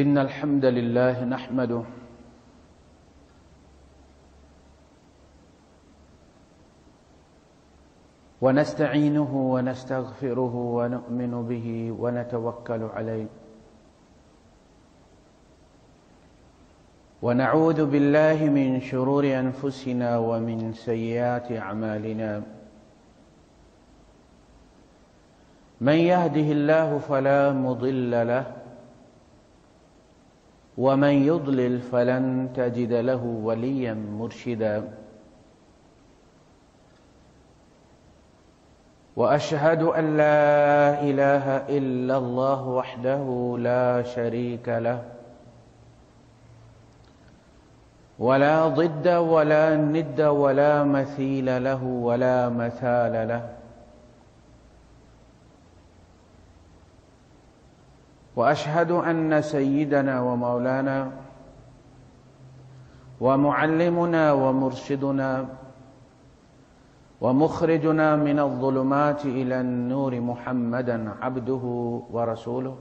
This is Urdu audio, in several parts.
إن الحمد لله نحمده ونستعينه ونستغفره ونؤمن به ونتوكل عليه ونعوذ بالله من شرور أنفسنا ومن سيئات أعمالنا من يهده الله فلا مضل له ومن يضلل فلن تجد له وليا مرشدا وأشهد أن لا إله إلا الله وحده لا شريك له ولا ضد ولا ند ولا مثيل له ولا مثال له وأشهد أن سيدنا ومولانا ومعلمنا ومرشدنا ومخرجنا من الظلمات إلى النور محمدا عبده ورسوله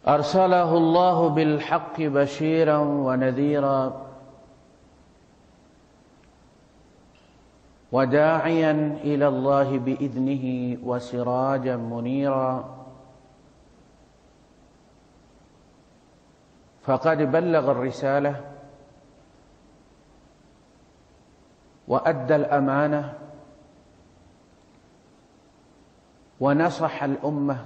أرسله الله بالحق بشيرا ونذيرا وداعيا إلى الله بإذنه وسراجا منيرا فقد بلغ الرسالة وأدى الأمانة ونصح الأمة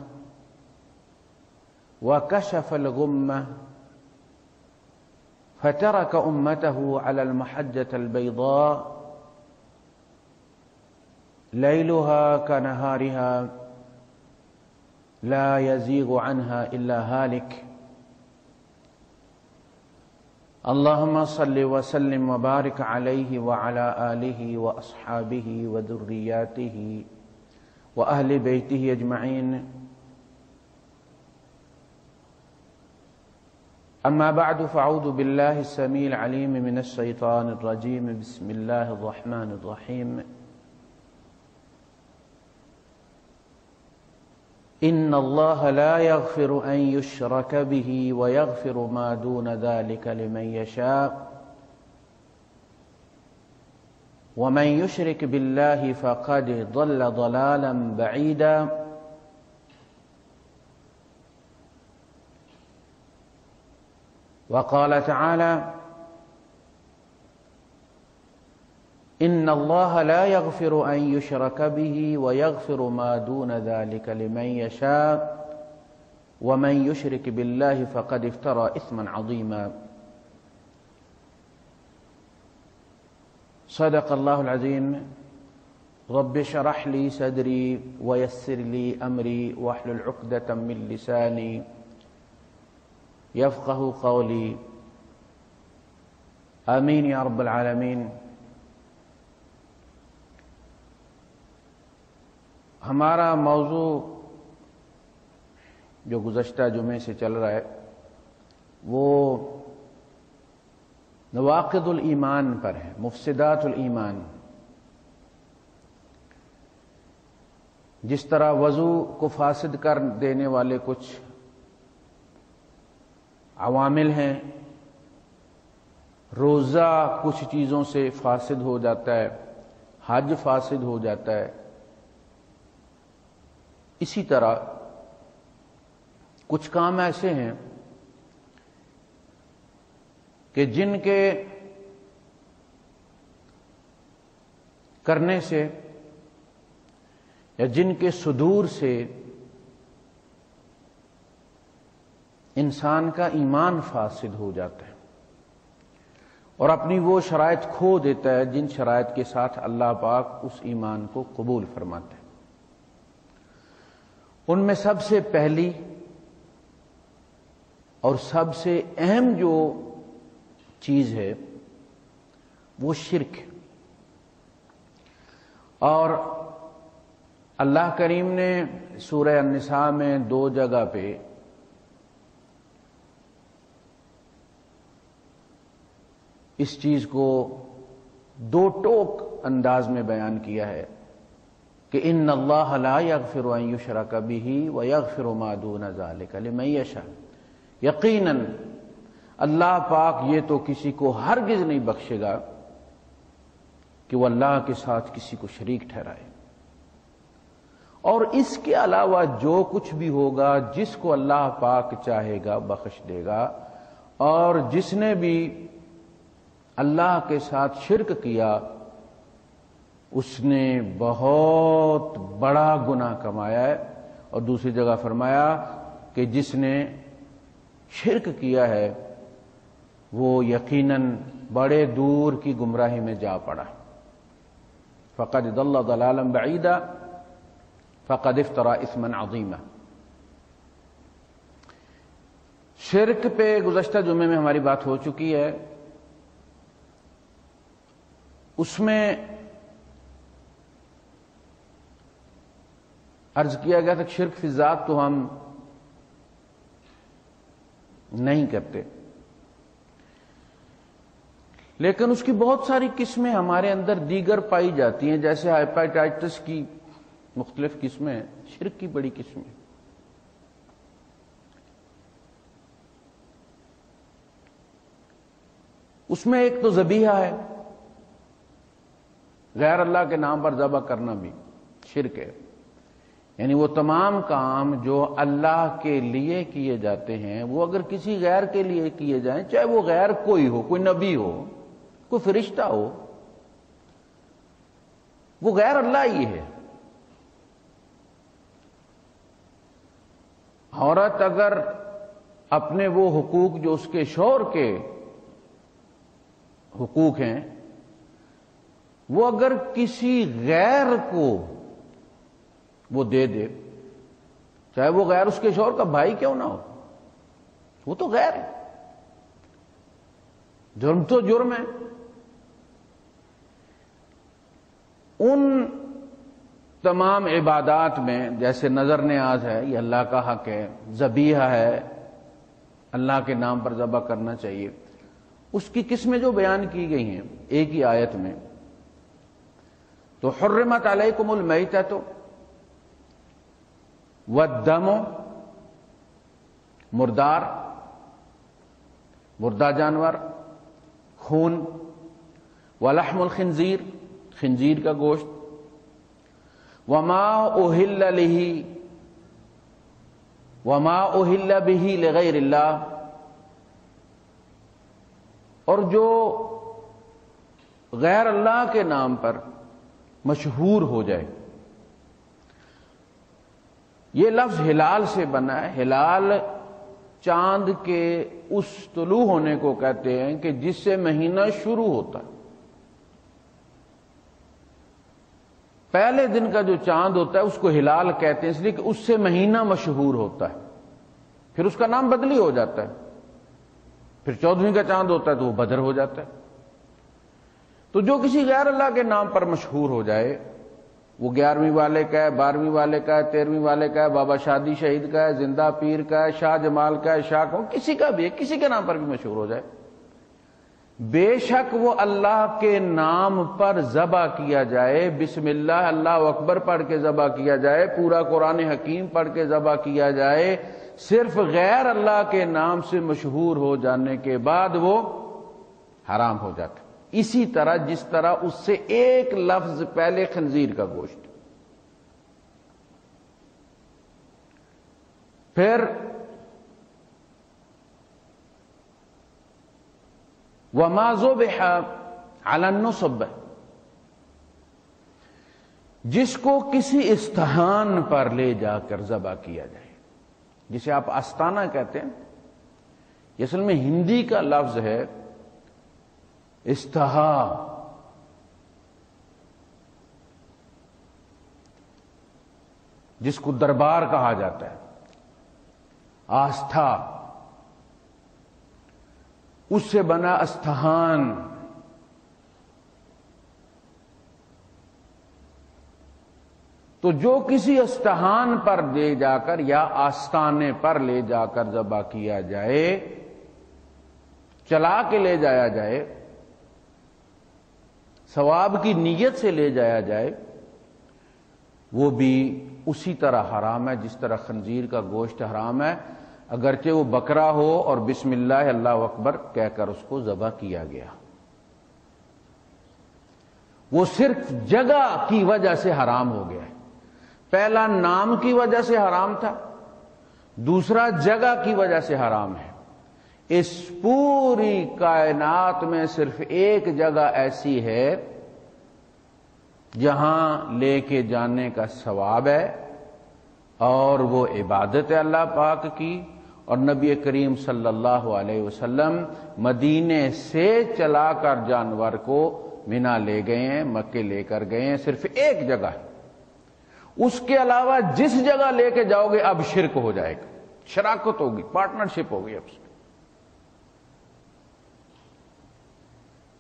وكشف الغمة فترك أمته على المحجة البيضاء ليلها كنهارها لا يزيغ عنها إلا هالك اللهم صل وسلم وبارك عليه وعلى آله وأصحابه وذرياته وأهل بيته أجمعين أما بعد فأعوذ بالله السميع العليم من الشيطان الرجيم بسم الله الرحمن الرحيم إن الله لا يغفر أن يشرك به ويغفر ما دون ذلك لمن يشاء ومن يشرك بالله فقد ضل ضلالا بعيدا وقال تعالى إن الله لا يغفر أن يشرك به ويغفر ما دون ذلك لمن يشاء ومن يشرك بالله فقد افترى إثما عظيما صدق الله العظيم رب اشرح لي صدري ويسر لي أمري واحلل عقدة من لساني يفقه قولي آمين یا رب العالمین۔ ہمارا موضوع جو گزشتہ جمعے سے چل رہا ہے وہ نواقض الایمان پر ہے، مفسدات الایمان۔ جس طرح وضو کو فاسد کر دینے والے کچھ عوامل ہیں، روزہ کچھ چیزوں سے فاسد ہو جاتا ہے، حج فاسد ہو جاتا ہے، اسی طرح کچھ کام ایسے ہیں کہ جن کے کرنے سے یا جن کے صدور سے انسان کا ایمان فاسد ہو جاتا ہے اور اپنی وہ شرائط کھو دیتا ہے جن شرائط کے ساتھ اللہ پاک اس ایمان کو قبول فرماتے ہیں۔ ان میں سب سے پہلی اور سب سے اہم جو چیز ہے وہ شرک ہے، اور اللہ کریم نے سورہ النساء میں 2 جگہ پہ اس چیز کو 2 ٹوک انداز میں بیان کیا ہے۔ کہ ان اللہ لا یغفر ان یشرک بہ ویغفر ما دون ذلک لمن یشاء، یقیناً اللہ پاک یہ تو کسی کو ہرگز نہیں بخشے گا کہ وہ اللہ کے ساتھ کسی کو شریک ٹھہرائے، اور اس کے علاوہ جو کچھ بھی ہوگا جس کو اللہ پاک چاہے گا بخش دے گا، اور جس نے بھی اللہ کے ساتھ شرک کیا اس نے بہت بڑا گناہ کمایا ہے۔ اور دوسری جگہ فرمایا کہ جس نے شرک کیا ہے وہ یقیناً بڑے دور کی گمراہی میں جا پڑا، فقد ضل ضلالا بعیدا فقد افترى اثما عظیما۔ شرک پہ گزشتہ جمعے میں ہماری بات ہو چکی ہے، اس میں عرض کیا گیا تھا کہ شرک فی ذات تو ہم نہیں کرتے، لیکن اس کی بہت ساری قسمیں ہمارے اندر دیگر پائی جاتی ہیں، جیسے ہیپاٹائٹس کی مختلف قسمیں، شرک کی بڑی قسمیں۔ اس میں ایک تو ذبیحہ ہے، غیر اللہ کے نام پر ذبح کرنا بھی شرک ہے، یعنی وہ تمام کام جو اللہ کے لیے کیے جاتے ہیں وہ اگر کسی غیر کے لیے کیے جائیں، چاہے وہ غیر کوئی ہو، کوئی نبی ہو، کوئی فرشتہ ہو، وہ غیر اللہ ہی ہے۔ عورت اگر اپنے وہ حقوق جو اس کے شوہر کے حقوق ہیں وہ اگر کسی غیر کو وہ دے دے، چاہے وہ غیر اس کے شوہر کا بھائی کیوں نہ ہو، وہ تو غیر ہے، جرم تو جرم ہے۔ ان تمام عبادات میں جیسے نظر نیاز ہے، یہ اللہ کا حق ہے، ذبیحہ ہے، اللہ کے نام پر ذبح کرنا چاہیے، اس کی قسمیں جو بیان کی گئی ہیں ایک ہی آیت میں، تو حرمت علیکم المیتۃ والدم، مردار، مردہ جانور، خون، ولحم الخنزیر، خنزیر کا گوشت، وما اہل بہ لغیر اللہ، اور جو غیر اللہ کے نام پر مشہور ہو جائے۔ یہ لفظ ہلال سے بنا ہے، ہلال چاند کے اس طلوع ہونے کو کہتے ہیں کہ جس سے مہینہ شروع ہوتا ہے۔ پہلے دن کا جو چاند ہوتا ہے اس کو ہلال کہتے ہیں، اس لیے کہ اس سے مہینہ مشہور ہوتا ہے، پھر اس کا نام بدلی ہو جاتا ہے، پھر 14ویں کا چاند ہوتا ہے تو وہ بدر ہو جاتا ہے۔ تو جو کسی غیر اللہ کے نام پر مشہور ہو جائے، وہ 11ویں والے کا ہے، 12ویں والے کا ہے، 13ویں والے کا ہے، بابا شادی شہید کا ہے، زندہ پیر کا ہے، شاہ جمال کا ہے، شاہ کو کسی کا بھی ہے، کسی کے نام پر بھی مشہور ہو جائے، بے شک وہ اللہ کے نام پر ذبح کیا جائے، بسم اللہ اللہ اکبر پڑھ کے ذبح کیا جائے، پورا قرآن حکیم پڑھ کے ذبح کیا جائے، صرف غیر اللہ کے نام سے مشہور ہو جانے کے بعد وہ حرام ہو جاتا ہے۔ اسی طرح جس طرح اس سے ایک لفظ پہلے خنزیر کا گوشت، پھر وما ذبح علی النصب، جس کو کسی استحان پر لے جا کر ذبح کیا جائے، جسے آپ آستانہ کہتے ہیں، یہ اصل میں ہندی کا لفظ ہے استحا، جس کو دربار کہا جاتا ہے، آستھا، اس سے بنا استحان۔ تو جو کسی استحان پر لے جا کر یا آستانے پر لے جا کر ذبح کیا جائے، چلا کے لے جایا جائے، ثواب کی نیت سے لے جایا جائے، وہ بھی اسی طرح حرام ہے جس طرح خنزیر کا گوشت حرام ہے، اگرچہ وہ بکرا ہو اور بسم اللہ اللہ اکبر کہہ کر اس کو ذبح کیا گیا۔ وہ صرف جگہ کی وجہ سے حرام ہو گیا ہے۔ پہلا نام کی وجہ سے حرام تھا، دوسرا جگہ کی وجہ سے حرام ہے۔ اس پوری کائنات میں صرف ایک جگہ ایسی ہے جہاں لے کے جانے کا ثواب ہے، اور وہ عبادت ہے اللہ پاک کی، اور نبی کریم صلی اللہ علیہ وسلم مدینے سے چلا کر جانور کو منا لے گئے ہیں، مکے لے کر گئے ہیں، صرف ایک جگہ ہے۔ اس کے علاوہ جس جگہ لے کے جاؤ گے اب شرک ہو جائے گا، شراکت ہوگی، پارٹنرشپ ہوگی اب سے۔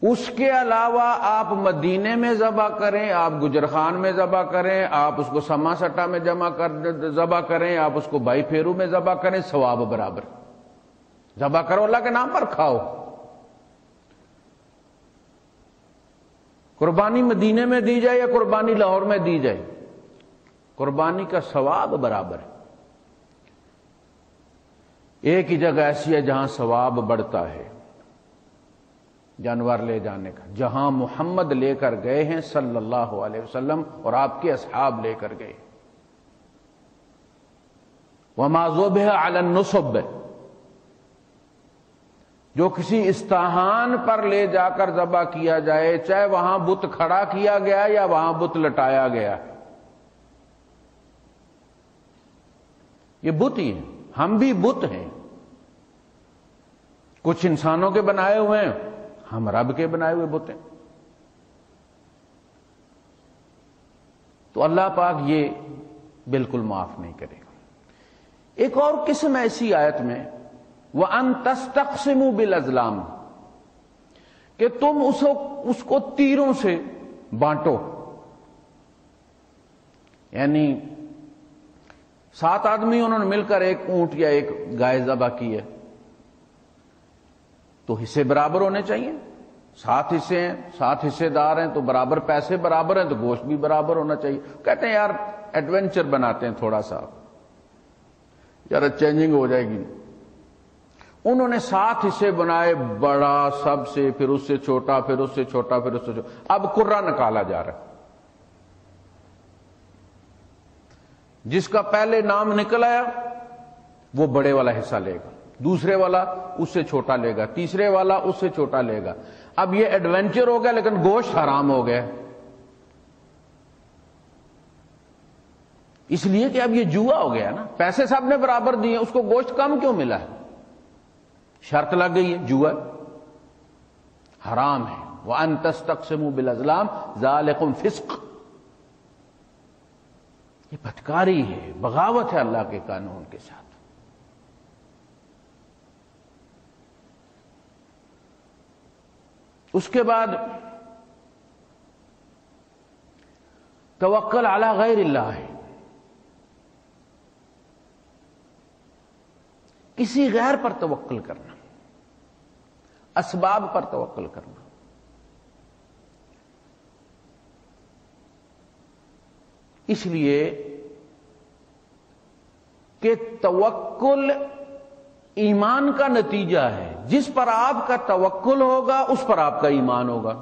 اس کے علاوہ آپ مدینے میں ذبح کریں، آپ گجرخان میں ذبح کریں، آپ اس کو سما سٹا میں ذبح کریں، آپ اس کو بھائی پھیرو میں ذبح کریں، ثواب برابر۔ ذبح کرو اللہ کے نام پر، کھاؤ۔ قربانی مدینے میں دی جائے یا قربانی لاہور میں دی جائے، قربانی کا ثواب برابر ہے۔ ایک ہی جگہ ایسی ہے جہاں ثواب بڑھتا ہے جانور لے جانے کا، جہاں محمد لے کر گئے ہیں صلی اللہ علیہ وسلم اور آپ کے اصحاب لے کر گئے۔ وَمَا ذُبِحَ عَلَى النُّصُبِ، جو کسی استحان پر لے جا کر ذبح کیا جائے، چاہے وہاں بت کھڑا کیا گیا یا وہاں بت لٹایا گیا، یہ بت ہی ہیں، ہم بھی بت ہیں، کچھ انسانوں کے بنائے ہوئے ہیں، ہم رب کے بنائے ہوئے بت ہیں۔ تو اللہ پاک یہ بالکل معاف نہیں کرے گا۔ ایک اور قسم ایسی آیت میں وَأَن تَسْتَقْسِمُوا بِالْأَزْلَامِ، کہ تم اس کو تیروں سے بانٹو، یعنی 7 آدمی انہوں نے مل کر ایک اونٹ یا ایک گائے ذبح کی ہے، تو حصے برابر ہونے چاہیے۔ 7 حصے ہیں، 7 حصے دار ہیں، تو برابر پیسے برابر ہیں، تو گوشت بھی برابر ہونا چاہیے۔ کہتے ہیں یار ایڈونچر بناتے ہیں تھوڑا سا، یار چینجنگ ہو جائے گی۔ انہوں نے 7 حصے بنائے، بڑا سب سے، پھر اس سے چھوٹا، پھر اس سے چھوٹا، پھر اس سے چھوٹا، اب کرہ نکالا جا رہا ہے۔ جس کا پہلے نام نکل آیا وہ بڑے والا حصہ لے گا، دوسرے والا اس سے چھوٹا لے گا، تیسرے والا اس سے چھوٹا لے گا۔ اب یہ ایڈونچر ہو گیا لیکن گوشت حرام ہو گیا، اس لیے کہ اب یہ جوا ہو گیا نا، پیسے سب نے برابر دیے، اس کو گوشت کم کیوں ملا ہے؟ شرط لگ گئی ہے، جوا حرام ہے۔ وَأَن تَسْتَقْسِمُوا بِالْأَزْلَامِ ذَلِكُمْ فِسْقٌ، یہ پھٹکاری ہے، بغاوت ہے اللہ کے قانون کے ساتھ۔ اس کے بعد توکل علی غیر اللہ ہے، کسی غیر پر توکل کرنا، اسباب پر توکل کرنا۔ اس لیے کہ توکل ایمان کا نتیجہ ہے، جس پر آپ کا توکل ہوگا اس پر آپ کا ایمان ہوگا۔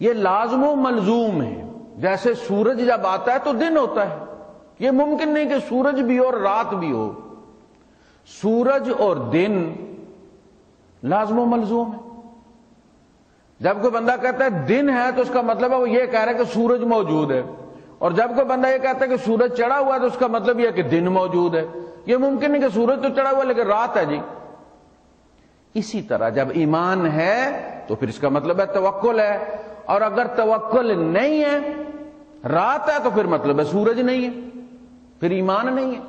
یہ لازم و ملزوم ہے، جیسے سورج جب آتا ہے تو دن ہوتا ہے، یہ ممکن نہیں کہ سورج بھی ہو اور رات بھی ہو، سورج اور دن لازم و ملزوم ہے۔ جب کوئی بندہ کہتا ہے دن ہے تو اس کا مطلب ہے وہ یہ کہہ رہا ہے کہ سورج موجود ہے، اور جب کوئی بندہ یہ کہتا ہے کہ سورج چڑھا ہوا ہے تو اس کا مطلب یہ ہے کہ دن موجود ہے۔ یہ ممکن نہیں کہ سورج تو چڑھا ہوا ہے لیکن رات ہے جی۔ اسی طرح جب ایمان ہے تو پھر اس کا مطلب ہے توکل ہے، اور اگر توکل نہیں ہے، رات ہے، تو پھر مطلب ہے سورج نہیں ہے، پھر ایمان نہیں ہے۔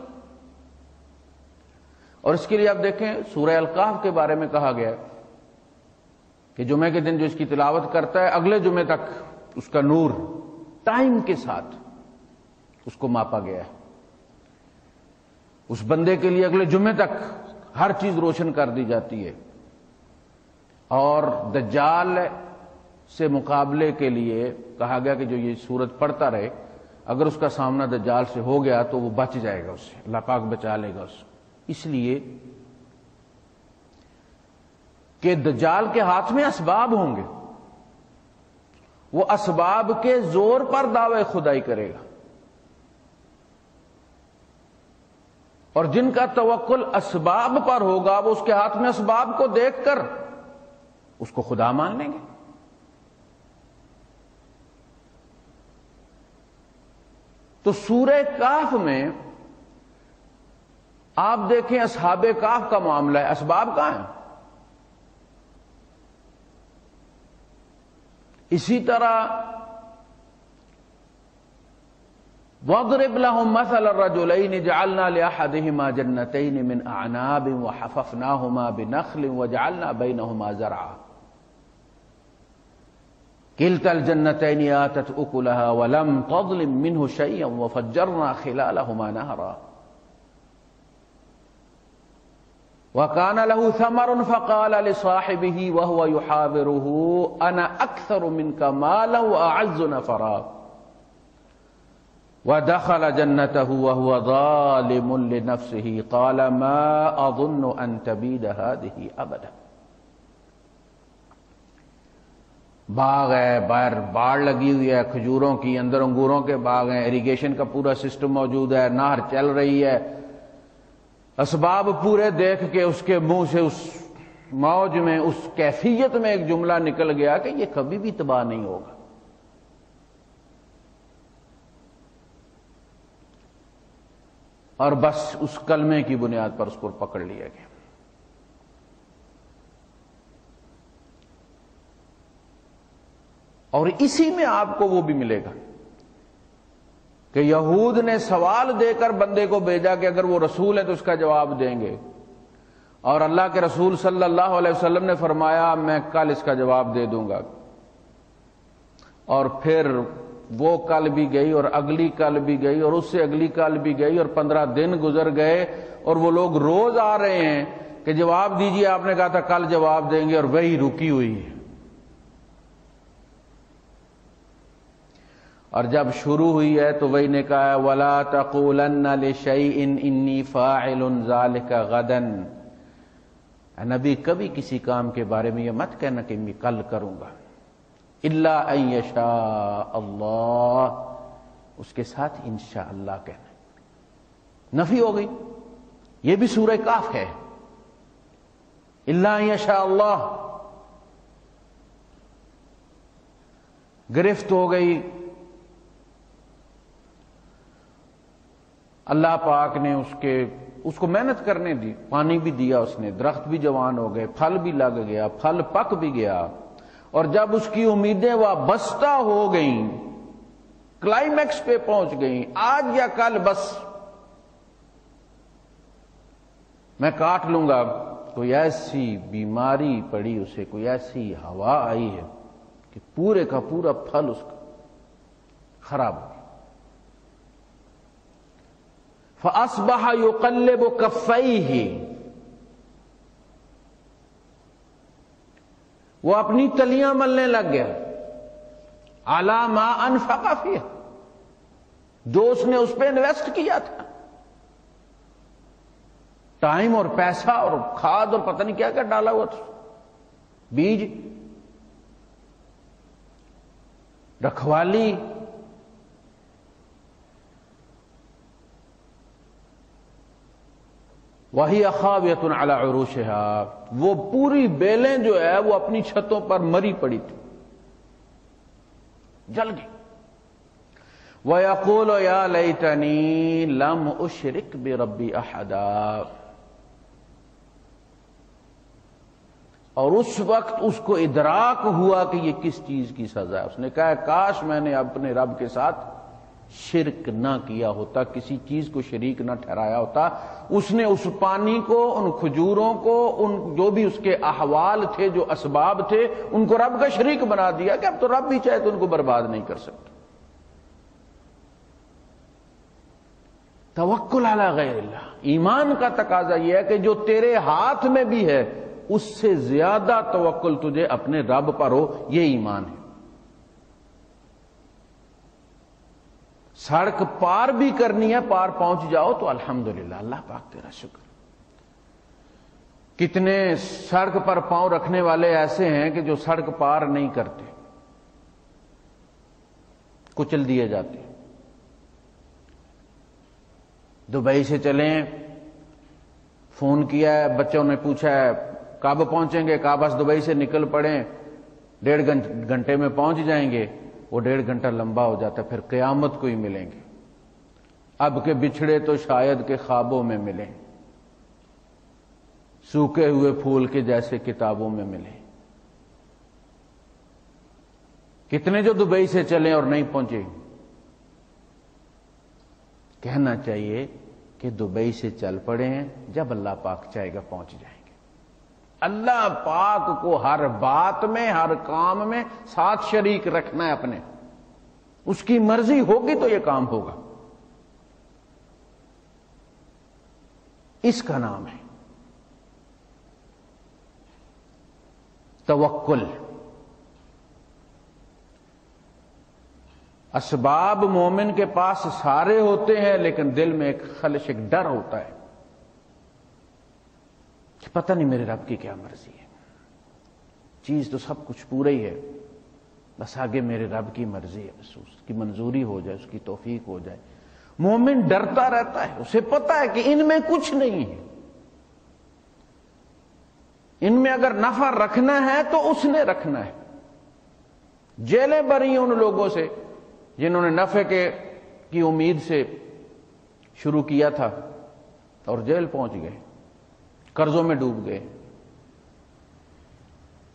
اور اس کے لیے آپ دیکھیں سورہ الکہف کے بارے میں کہا گیا کہ جمعے کے دن جو اس کی تلاوت کرتا ہے اگلے جمعے تک اس کا نور ٹائم کے ساتھ اس کو ماپا گیا ہے، اس بندے کے لیے اگلے جمعے تک ہر چیز روشن کر دی جاتی ہے۔ اور دجال سے مقابلے کے لیے کہا گیا کہ جو یہ سورت پڑھتا رہے، اگر اس کا سامنا دجال سے ہو گیا تو وہ بچ جائے گا، اس سے اللہ پاک بچا لے گا اس کو، اس لیے کہ دجال کے ہاتھ میں اسباب ہوں گے، وہ اسباب کے زور پر دعوے خدائی کرے گا، اور جن کا توکل اسباب پر ہوگا وہ اس کے ہاتھ میں اسباب کو دیکھ کر اس کو خدا مان لیں گے۔ تو سورہ کہف میں آپ دیکھیں اصحاب کہف کا معاملہ ہے، اسباب کہاں ہیں؟ اسی طرح وَاضْرِبْ لَهُمْ مَثَلَ الرَّجُلَيْنِ جَعَلْنَا لِأَحَدِهِمَا جَنَّتَيْنِ مِنْ أَعْنَابٍ وَحَفَفْنَاهُمَا بِنَخْلٍ وَجَعَلْنَا بَيْنَهُمَا زَرْعًا كِلْتَا الْجَنَّتَيْنِ آتَتْ أُكُلَهَا وَلَمْ تَظْلِمْ مِنْهُ شَيْئًا وَفَجَّرْنَا خِلَالَهُمَا نَهرًا وَكَانَ لَهُ ثَمَرٌ فَقَالَ لِصَاحِبِهِ وَهُوَ يُحَاوِرُهُ أَنَا أَكْثَرُ مِنْكَ مَالًا وَأَعَزُّ نَفَرًا وَدَخَلَ جَنَّتَهُ وَهُوَ ظَالِمٌ لِنَفْسِهِ قَالَ مَا أَظُنُّ أَن تَبِيدَ هَٰذِهِ أَبَدًا۔ باغ ہے، باہر باڑ لگی ہوئی ہے کھجوروں کی، اندر انگوروں کے باغ ہیں، اریگیشن کا پورا سسٹم موجود ہے، نہر چل رہی ہے، اسباب پورے دیکھ کے اس کے منہ سے اس موج میں، اس کیفیت میں ایک جملہ نکل گیا کہ یہ کبھی بھی تباہ نہیں ہوگا۔ اور بس اس کلمے کی بنیاد پر اس کو پکڑ لیا گیا۔ اور اسی میں آپ کو وہ بھی ملے گا کہ یہود نے سوال دے کر بندے کو بھیجا کہ اگر وہ رسول ہے تو اس کا جواب دیں گے، اور اللہ کے رسول صلی اللہ علیہ وسلم نے فرمایا میں کل اس کا جواب دے دوں گا، اور پھر وہ کل بھی گئی اور اگلی کل بھی گئی اور اس سے اگلی کل بھی گئی اور 15 دن گزر گئے، اور وہ لوگ روز آ رہے ہیں کہ جواب دیجئے، آپ نے کہا تھا کل جواب دیں گے، اور وہی رکی ہوئی ہے۔ اور جب شروع ہوئی ہے تو وہی نے کہا وَلَا تَقُولَنَّ لِشَيْءٍ إِنِّي فَاعِلٌ ذَلِكَ غَدًا، اے نبی کبھی کسی کام کے بارے میں یہ مت کہنا کہ میں کل کروں گا، اِلَّا أَن يَشَاءَ اللَّهُ، اس کے ساتھ انشاءاللہ کہنا، نفی ہو گئی۔ یہ بھی سورہ کہف ہے، اِلَّا أَن يَشَاءَ اللَّهُ، گرفت ہو گئی۔ اللہ پاک نے اس کو محنت کرنے دی، پانی بھی دیا اس نے، درخت بھی جوان ہو گئے، پھل بھی لگ گیا، پھل پک بھی گیا، اور جب اس کی امیدیں وابستہ ہو گئیں، کلائمیکس پہ پہنچ گئیں، آج یا کل بس میں کاٹ لوں گا، کوئی ایسی بیماری پڑی اسے، کوئی ایسی ہوا آئی ہے کہ پورے کا پورا پھل اس کا خراب ہو گیا۔ فَأَصْبَحَ يُقَلِّبُ كَفَّيْهِ، وہ اپنی تلیاں ملنے لگ گیا، عَلَى مَا أَنفَقَ فِيهِ، جو اس نے اس پہ انویسٹ کیا تھا، ٹائم اور پیسہ اور کھاد اور پتہ نہیں کیا کیا ڈالا ہوا تھا، بیج، رکھوالی، وَهِيَ خَاوِيَةٌ عَلَى عُرُوشِهَا، وہ پوری بیلیں جو ہے وہ اپنی چھتوں پر مری پڑی تھی، جل گئی۔ وَيَقُولُ يَا لَيْتَنِي لَمْ أُشْرِكْ بِرَبِّي أَحَدًا، اور اس وقت اس کو ادراک ہوا کہ یہ کس چیز کی سزا ہے۔ اس نے کہا کاش میں نے اپنے رب کے ساتھ شرک نہ کیا ہوتا، کسی چیز کو شریک نہ ٹھہرایا ہوتا۔ اس نے اس پانی کو، ان کھجوروں کو، ان جو بھی اس کے احوال تھے، جو اسباب تھے، ان کو رب کا شریک بنا دیا کہ اب تو رب بھی چاہے تو ان کو برباد نہیں کر سکتا۔ توکل علی غیر اللہ، ایمان کا تقاضا یہ ہے کہ جو تیرے ہاتھ میں بھی ہے اس سے زیادہ توکل تجھے اپنے رب پر ہو، یہ ایمان ہے۔ سڑک پار بھی کرنی ہے، پار پہنچ جاؤ تو الحمدللہ، اللہ پاک تیرا شکر۔ کتنے سڑک پر پاؤں رکھنے والے ایسے ہیں کہ جو سڑک پار نہیں کرتے، کچل دیے جاتے۔ دبئی سے چلیں، فون کیا ہے، بچوں نے پوچھا ہے کب پہنچیں گے، کہا بس دبئی سے نکل پڑیں، 1.5 گھنٹے میں پہنچ جائیں گے۔ وہ 1.5 گھنٹہ لمبا ہو جاتا ہے، پھر قیامت کو ہی ملیں گے۔ اب کے بچھڑے تو شاید کہ خوابوں میں ملیں، سوکھے ہوئے پھول کے جیسے کتابوں میں ملیں۔ کتنے جو دبئی سے چلیں اور نہیں پہنچے۔ کہنا چاہیے کہ دبئی سے چل پڑے ہیں، جب اللہ پاک چاہے گا پہنچ جائیں گے۔ اللہ پاک کو ہر بات میں، ہر کام میں ساتھ شریک رکھنا ہے اپنے، اس کی مرضی ہوگی تو یہ کام ہوگا۔ اس کا نام ہے توکل۔ اسباب مومن کے پاس سارے ہوتے ہیں، لیکن دل میں ایک خلش، ایک ڈر ہوتا ہے کہ پتہ نہیں میرے رب کی کیا مرضی ہے۔ چیز تو سب کچھ پورا ہی ہے، بس آگے میرے رب کی مرضی ہے، بس اس کی منظوری ہو جائے، اس کی توفیق ہو جائے۔ مومن ڈرتا رہتا ہے، اسے پتہ ہے کہ ان میں کچھ نہیں ہے، ان میں اگر نفع رکھنا ہے تو اس نے رکھنا ہے۔ جیلیں بری ہیں ان لوگوں سے جنہوں نے نفع کی امید سے شروع کیا تھا اور جیل پہنچ گئے، قرضوں میں ڈوب گئے۔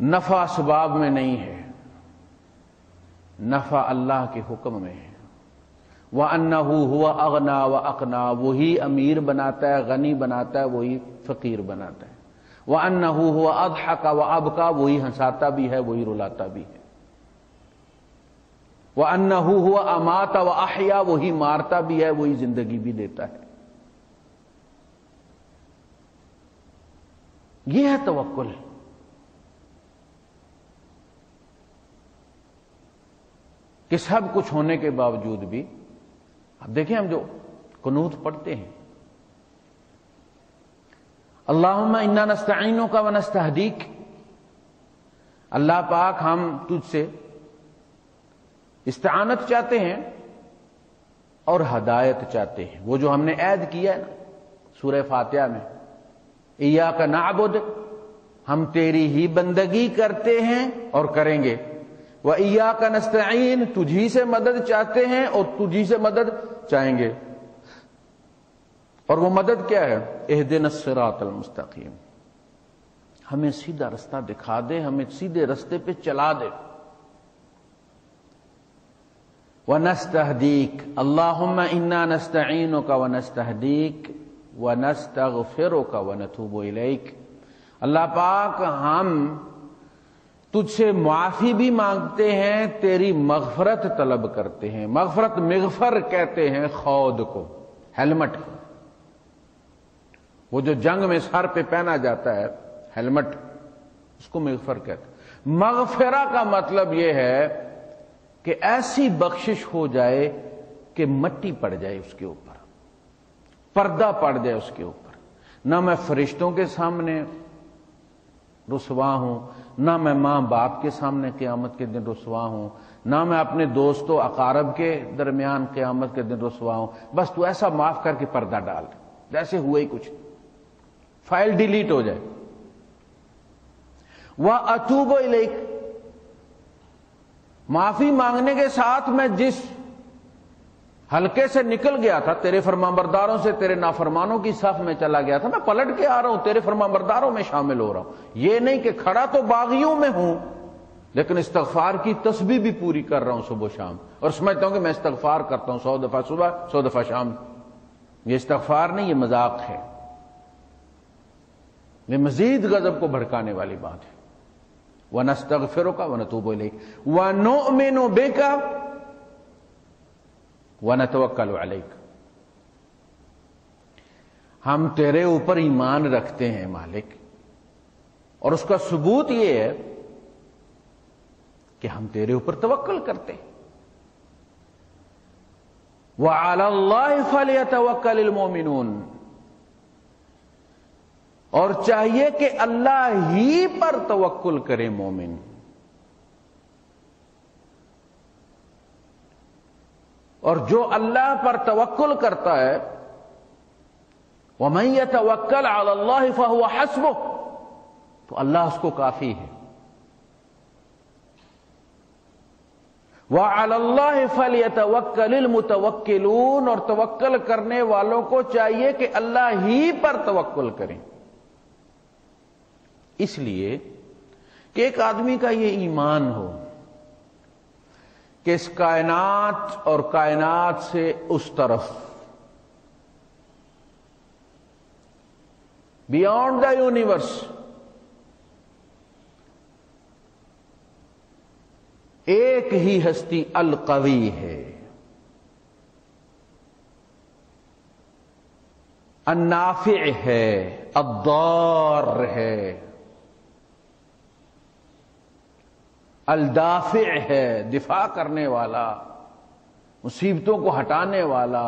نفع اسباب میں نہیں ہے، نفع اللہ کے حکم میں ہے۔ وَأَنَّهُ هُوَ أَغْنَى وَأَقْنَى، وہی امیر بناتا ہے، غنی بناتا ہے، وہی فقیر بناتا ہے۔ وَأَنَّهُ هُوَ أَضْحَكَ وَأَبْكَى، وہی ہنساتا بھی ہے، وہی رلاتا بھی ہے۔ وَأَنَّهُ هُوَ أَمَاتَ وَأَحْيَا، وہی مارتا بھی ہے، وہی زندگی بھی دیتا ہے۔ یہ ہے توکل۔ کہ سب کچھ ہونے کے باوجود بھی، اب دیکھیں ہم جو قنوت پڑھتے ہیں، اللہم انا نستعینک ونستہدیک، اللہ پاک ہم تجھ سے استعانت چاہتے ہیں اور ہدایت چاہتے ہیں۔ وہ جو ہم نے عہد کیا ہے نا سورہ فاتحہ میں، ایاک نعبد، ہم تیری ہی بندگی کرتے ہیں اور کریں گے، وَإِيَّاكَ نَسْتَعِينُ، تجھی سے مدد چاہتے ہیں اور تجھی سے مدد چاہیں گے۔ اور وہ مدد کیا ہے؟ اهْدِنَا الصِّرَاطَ الْمُسْتَقِيمَ، ہمیں سیدھا رستہ دکھا دے، ہمیں سیدھے رستے پہ چلا دے۔ وَنَسْتَهْدِيكَ، اللہم انا نستعینک ونستہدیک ونستغفرک ونتوب الیک، اللہ پاک ہم تجھ سے معافی بھی مانگتے ہیں، تیری مغفرت طلب کرتے ہیں۔ مغفرت، مغفر کہتے ہیں خود کو، ہیلمٹ، وہ جو جنگ میں سر پہ پہنا جاتا ہے ہیلمٹ، اس کو مغفر کہتے ہیں۔ مغفرہ کا مطلب یہ ہے کہ ایسی بخشش ہو جائے کہ مٹی پڑ جائے اس کے اوپر، پردہ پڑ جائے اس کے اوپر، نہ میں فرشتوں کے سامنے رسوا ہوں، نہ میں ماں باپ کے سامنے قیامت کے دن رسوا ہوں، نہ میں اپنے دوست و اقارب کے درمیان قیامت کے دن رسوا ہوں۔ بس تو ایسا معاف کر کے پردہ ڈال، جیسے ہوا ہی کچھ، فائل ڈیلیٹ ہو جائے۔ وَأَتُوبُ إِلَيْكَ، معافی مانگنے کے ساتھ میں جس حلقے سے نکل گیا تھا، تیرے فرمانبرداروں سے تیرے نافرمانوں کی صف میں چلا گیا تھا، میں پلٹ کے آ رہا ہوں، تیرے فرمانبرداروں میں شامل ہو رہا ہوں۔ یہ نہیں کہ کھڑا تو باغیوں میں ہوں لیکن استغفار کی تسبیح بھی پوری کر رہا ہوں صبح و شام، اور سمجھتا ہوں کہ میں استغفار کرتا ہوں 100 دفعہ صبح 100 دفعہ شام۔ یہ استغفار نہیں، یہ مذاق ہے، یہ مزید غضب کو بھڑکانے والی بات ہے۔ وَنَسْتَغْفِرُكَ وَنَتُوبُ إِلَيْكَ وَنُؤْمِنُ بِكَ وَنَتَوَكَّلُ عَلَيْكَ، ہم تیرے اوپر ایمان رکھتے ہیں مالک، اور اس کا ثبوت یہ ہے کہ ہم تیرے اوپر توکل کرتے ہیں۔ وَعَلَى اللَّهِ فَلْيَتَوَكَّلِ الْمُؤْمِنُونَ، اور چاہیے کہ اللہ ہی پر توکل کرے مومن۔ اور جو اللہ پر توکل کرتا ہے، وَمَن يَتَوَكَّلْ عَلَى اللَّهِ فَهُوَ حَسْبُهُ، تو اللہ اس کو کافی ہے۔ وَعَلَى اللَّهِ فَلْيَتَوَكَّلِ الْمُتَوَكِّلُونَ، اور توکل کرنے والوں کو چاہیے کہ اللہ ہی پر توکل کریں۔ اس لیے کہ ایک آدمی کا یہ ایمان ہو کہ اس کائنات اور کائنات سے اس طرف، بیانڈ دا یونیورس، ایک ہی ہستی القوی ہے، النافع ہے، الضار ہے، الدافع ہے، دفاع کرنے والا، مصیبتوں کو ہٹانے والا،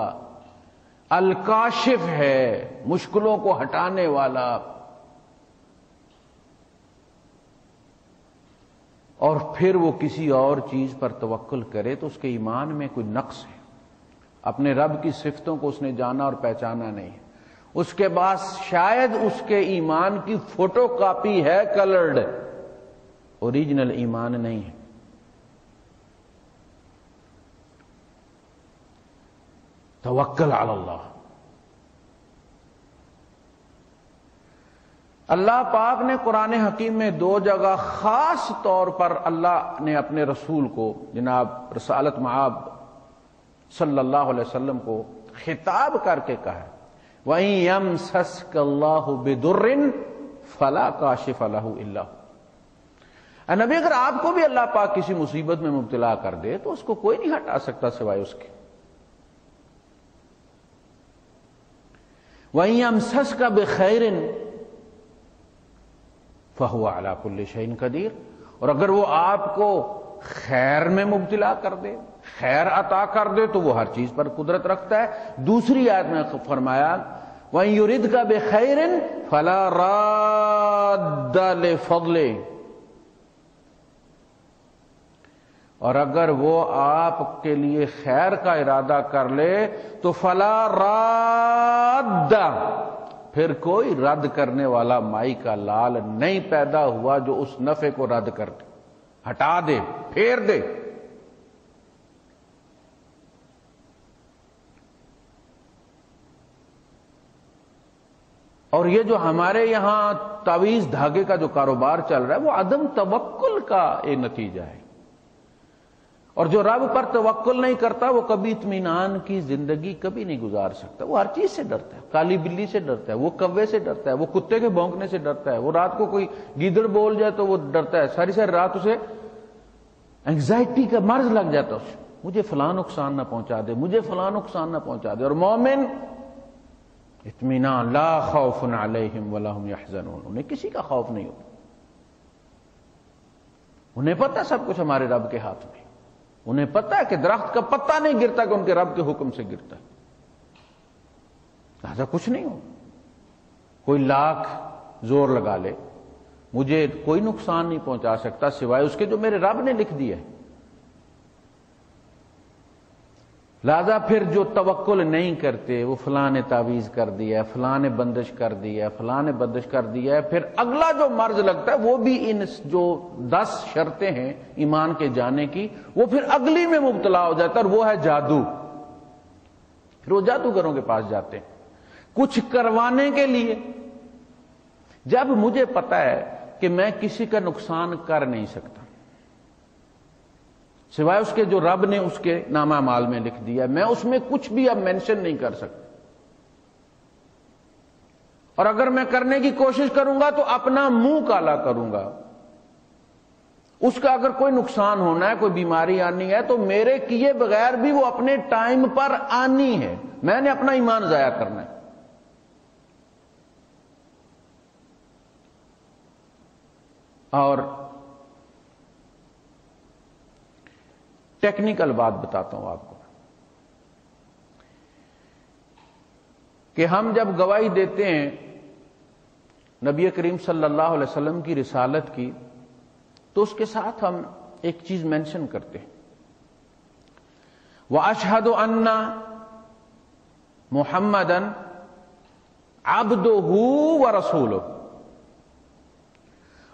الکاشف ہے، مشکلوں کو ہٹانے والا، اور پھر وہ کسی اور چیز پر توکل کرے تو اس کے ایمان میں کوئی نقص ہے۔ اپنے رب کی صفتوں کو اس نے جانا اور پہچانا نہیں، اس کے بعد شاید اس کے ایمان کی فوٹو کاپی ہے، کلرڈ، اوریجنل ایمان نہیں ہے۔ توکل علی اللہ۔ اللہ پاک نے قرآن حکیم میں دو جگہ خاص طور پر اللہ نے اپنے رسول کو، جناب رسالت مآب صلی اللہ علیہ وسلم کو خطاب کر کے کہا ہے، وَإِن يَمْسَسْكَ اللَّهُ بِضُرٍّ فَلَا كَاشِفَ لَهُ إِلَّا هُوَ۔ اے نبی، اگر آپ کو بھی اللہ پاک کسی مصیبت میں مبتلا کر دے تو اس کو کوئی نہیں ہٹا سکتا سوائے اس کے۔ وَإِن يَمْسَسْكَ بِخَيْرٍ فَهُوَ عَلَى كُلِّ شَيْءٍ قَدِيرٌ، اور اگر وہ آپ کو خیر میں مبتلا کر دے، خیر عطا کر دے، تو وہ ہر چیز پر قدرت رکھتا ہے۔ دوسری آیت میں فرمایا وَإِن يُرِدْكَ بِخَيْرٍ فَلَا رَادَّ لِفَضْلِهِ، اور اگر وہ آپ کے لیے خیر کا ارادہ کر لے تو فلا راد، پھر کوئی رد کرنے والا مائی کا لال نہیں پیدا ہوا جو اس نفع کو رد کر دے، ہٹا دے، پھیر دے۔ اور یہ جو ہمارے یہاں تعویذ دھاگے کا جو کاروبار چل رہا ہے وہ عدم توکل کا ایک نتیجہ ہے، اور جو رب پر توکل نہیں کرتا وہ کبھی اطمینان کی زندگی کبھی نہیں گزار سکتا۔ وہ ہر چیز سے ڈرتا ہے، کالی بلی سے ڈرتا ہے، وہ کوے سے ڈرتا ہے، وہ کتے کے بھونکنے سے ڈرتا ہے، وہ رات کو کوئی گیدڑ بول جائے تو وہ ڈرتا ہے، ساری ساری رات اسے اینگزائٹی کا مرض لگ جاتا ہے، اسے مجھے فلاں نقصان نہ پہنچا دے، مجھے فلاں نقصان نہ پہنچا دے۔ اور مومن اطمینان، لا خوف علیہم ولا هم یحزنون، انہیں کسی کا خوف نہیں ہوتا، انہیں پتہ سب کچھ ہمارے رب کے ہاتھ میں، انہیں پتہ ہے کہ درخت کا پتا نہیں گرتا کہ ان کے رب کے حکم سے گرتا ہے، لہذا کچھ نہیں ہو، کوئی لاکھ زور لگا لے مجھے کوئی نقصان نہیں پہنچا سکتا سوائے اس کے جو میرے رب نے لکھ دیا ہے۔ لہذا پھر جو توکل نہیں کرتے وہ فلاں نے تعویذ کر دیا ہے، فلاں نے بندش کر دیا ہے، فلاں نے بندش کر دیا ہے، پھر اگلا جو مرض لگتا ہے وہ بھی ان جو 10 شرطیں ہیں ایمان کے جانے کی، وہ پھر اگلی میں مبتلا ہو جاتا ہے، اور وہ ہے جادو۔ پھر وہ جادوگروں کے پاس جاتے ہیں کچھ کروانے کے لیے، جب مجھے پتا ہے کہ میں کسی کا نقصان کر نہیں سکتا سوائے اس کے جو رب نے اس کے نامہ اعمال میں لکھ دیا، میں اس میں کچھ بھی اب مینشن نہیں کر سکتا، اور اگر میں کرنے کی کوشش کروں گا تو اپنا منہ کالا کروں گا، اس کا اگر کوئی نقصان ہونا ہے، کوئی بیماری آنی ہے تو میرے کیے بغیر بھی وہ اپنے ٹائم پر آنی ہے، میں نے اپنا ایمان ضائع کرنا ہے۔ اور ٹیکنیکل بات بتاتا ہوں آپ کو، کہ ہم جب گواہی دیتے ہیں نبی کریم صلی اللہ علیہ وسلم کی رسالت کی تو اس کے ساتھ ہم ایک چیز مینشن کرتے ہیں، وَأَشْهَدُ أَنَّ مُحَمَّدًا عَبْدُهُ وَرَسُولُهُ،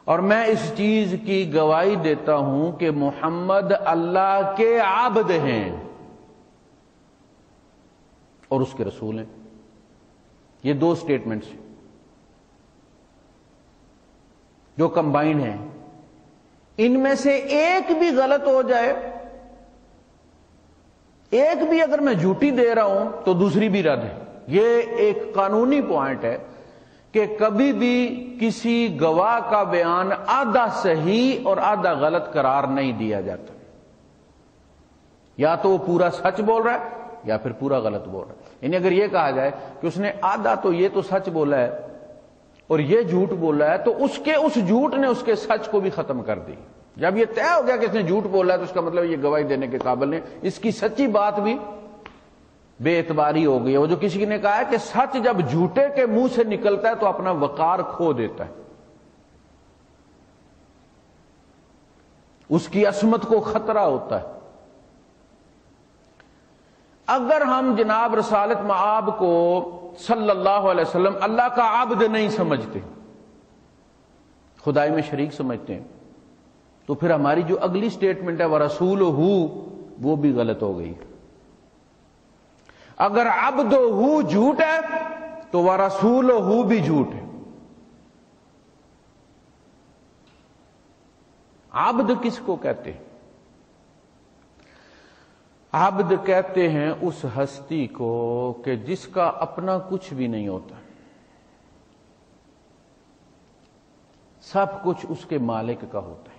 اور میں اس چیز کی گواہی دیتا ہوں کہ محمد اللہ کے عبد ہیں اور اس کے رسول ہیں۔ یہ دو سٹیٹمنٹس جو کمبائنڈ ہیں، ان میں سے ایک بھی غلط ہو جائے، ایک بھی اگر میں جھوٹی دے رہا ہوں تو دوسری بھی رد ہے۔ یہ ایک قانونی پوائنٹ ہے کہ کبھی بھی کسی گواہ کا بیان آدھا صحیح اور آدھا غلط قرار نہیں دیا جاتا، یا تو وہ پورا سچ بول رہا ہے یا پھر پورا غلط بول رہا ہے۔ یعنی اگر یہ کہا جائے کہ اس نے آدھا تو یہ تو سچ بولا ہے اور یہ جھوٹ بولا ہے، تو اس جھوٹ نے اس کے سچ کو بھی ختم کر دی۔ جب یہ طے ہو گیا کہ اس نے جھوٹ بولا ہے تو اس کا مطلب یہ گواہی دینے کے قابل نہیں، اس کی سچی بات بھی بے اعتباری ہو گئی ہے۔ وہ جو کسی نے کہا ہے کہ سچ جب جھوٹے کے منہ سے نکلتا ہے تو اپنا وقار کھو دیتا ہے، اس کی عصمت کو خطرہ ہوتا ہے۔ اگر ہم جناب رسالت مآب کو صلی اللہ علیہ وسلم اللہ کا عبد نہیں سمجھتے، خدائی میں شریک سمجھتے ہیں، تو پھر ہماری جو اگلی سٹیٹمنٹ ہے وَرَسُولُهُ وہ بھی غلط ہو گئی۔ اگر عبدہ جھوٹ ہے تو وَرَسُولُهُ بھی جھوٹ ہے۔ عبد کس کو کہتے ہیں؟ عبد کہتے ہیں اس ہستی کو کہ جس کا اپنا کچھ بھی نہیں ہوتا، سب کچھ اس کے مالک کا ہوتا ہے۔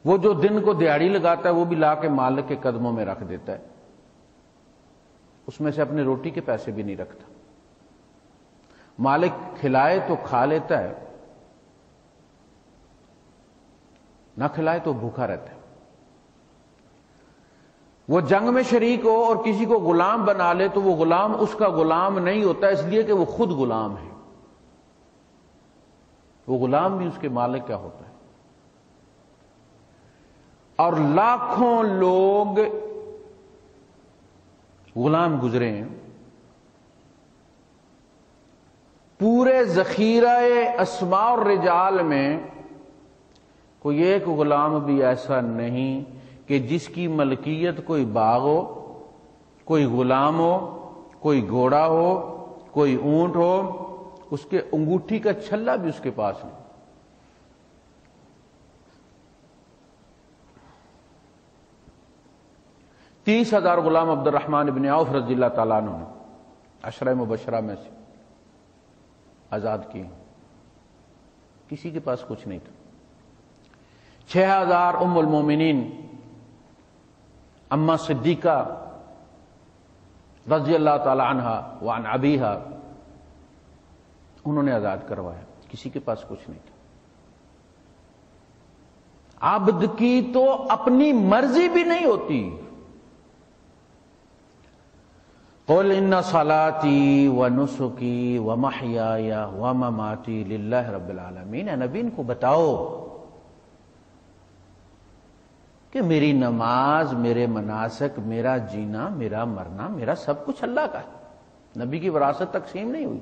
وہ جو دن کو دیہڑی لگاتا ہے وہ بھی لا کے مالک کے قدموں میں رکھ دیتا ہے، اس میں سے اپنے روٹی کے پیسے بھی نہیں رکھتا۔ مالک کھلائے تو کھا لیتا ہے، نہ کھلائے تو بھوکا رہتا ہے۔ وہ جنگ میں شریک ہو اور کسی کو غلام بنا لے تو وہ غلام اس کا غلام نہیں ہوتا، اس لیے کہ وہ خود غلام ہے، وہ غلام بھی اس کے مالک کا ہوتا ہے۔ اور لاکھوں لوگ غلام گزرے ہیں، پورے ذخیرہ اسماء اور رجال میں کوئی ایک غلام بھی ایسا نہیں کہ جس کی ملکیت کوئی باغ ہو، کوئی غلام ہو، کوئی گھوڑا ہو، کوئی اونٹ ہو، اس کے انگوٹھی کا چھلا بھی اس کے پاس نہیں۔ 30,000 غلام عبد الرحمن بن عوف رضی اللہ تعالیٰ عنہ نے عشرہ مبشرہ میں سے آزاد کیے، کسی کے پاس کچھ نہیں تھا۔ 6,000 ام المومنین اما صدیقہ رضی اللہ تعالی عنہا وعن ابیہا، انہوں نے آزاد کروایا، کسی کے پاس کچھ نہیں تھا۔ عبد کی تو اپنی مرضی بھی نہیں ہوتی۔ قل ان صلاتی ونسکی ومحیای ومماتی للہ رب العالمین، اے نبی ان کو بتاؤ کہ میری نماز، میرے مناسک، میرا جینا، میرا مرنا، میرا سب کچھ اللہ کا ہے۔ نبی کی وراثت تقسیم نہیں ہوئی۔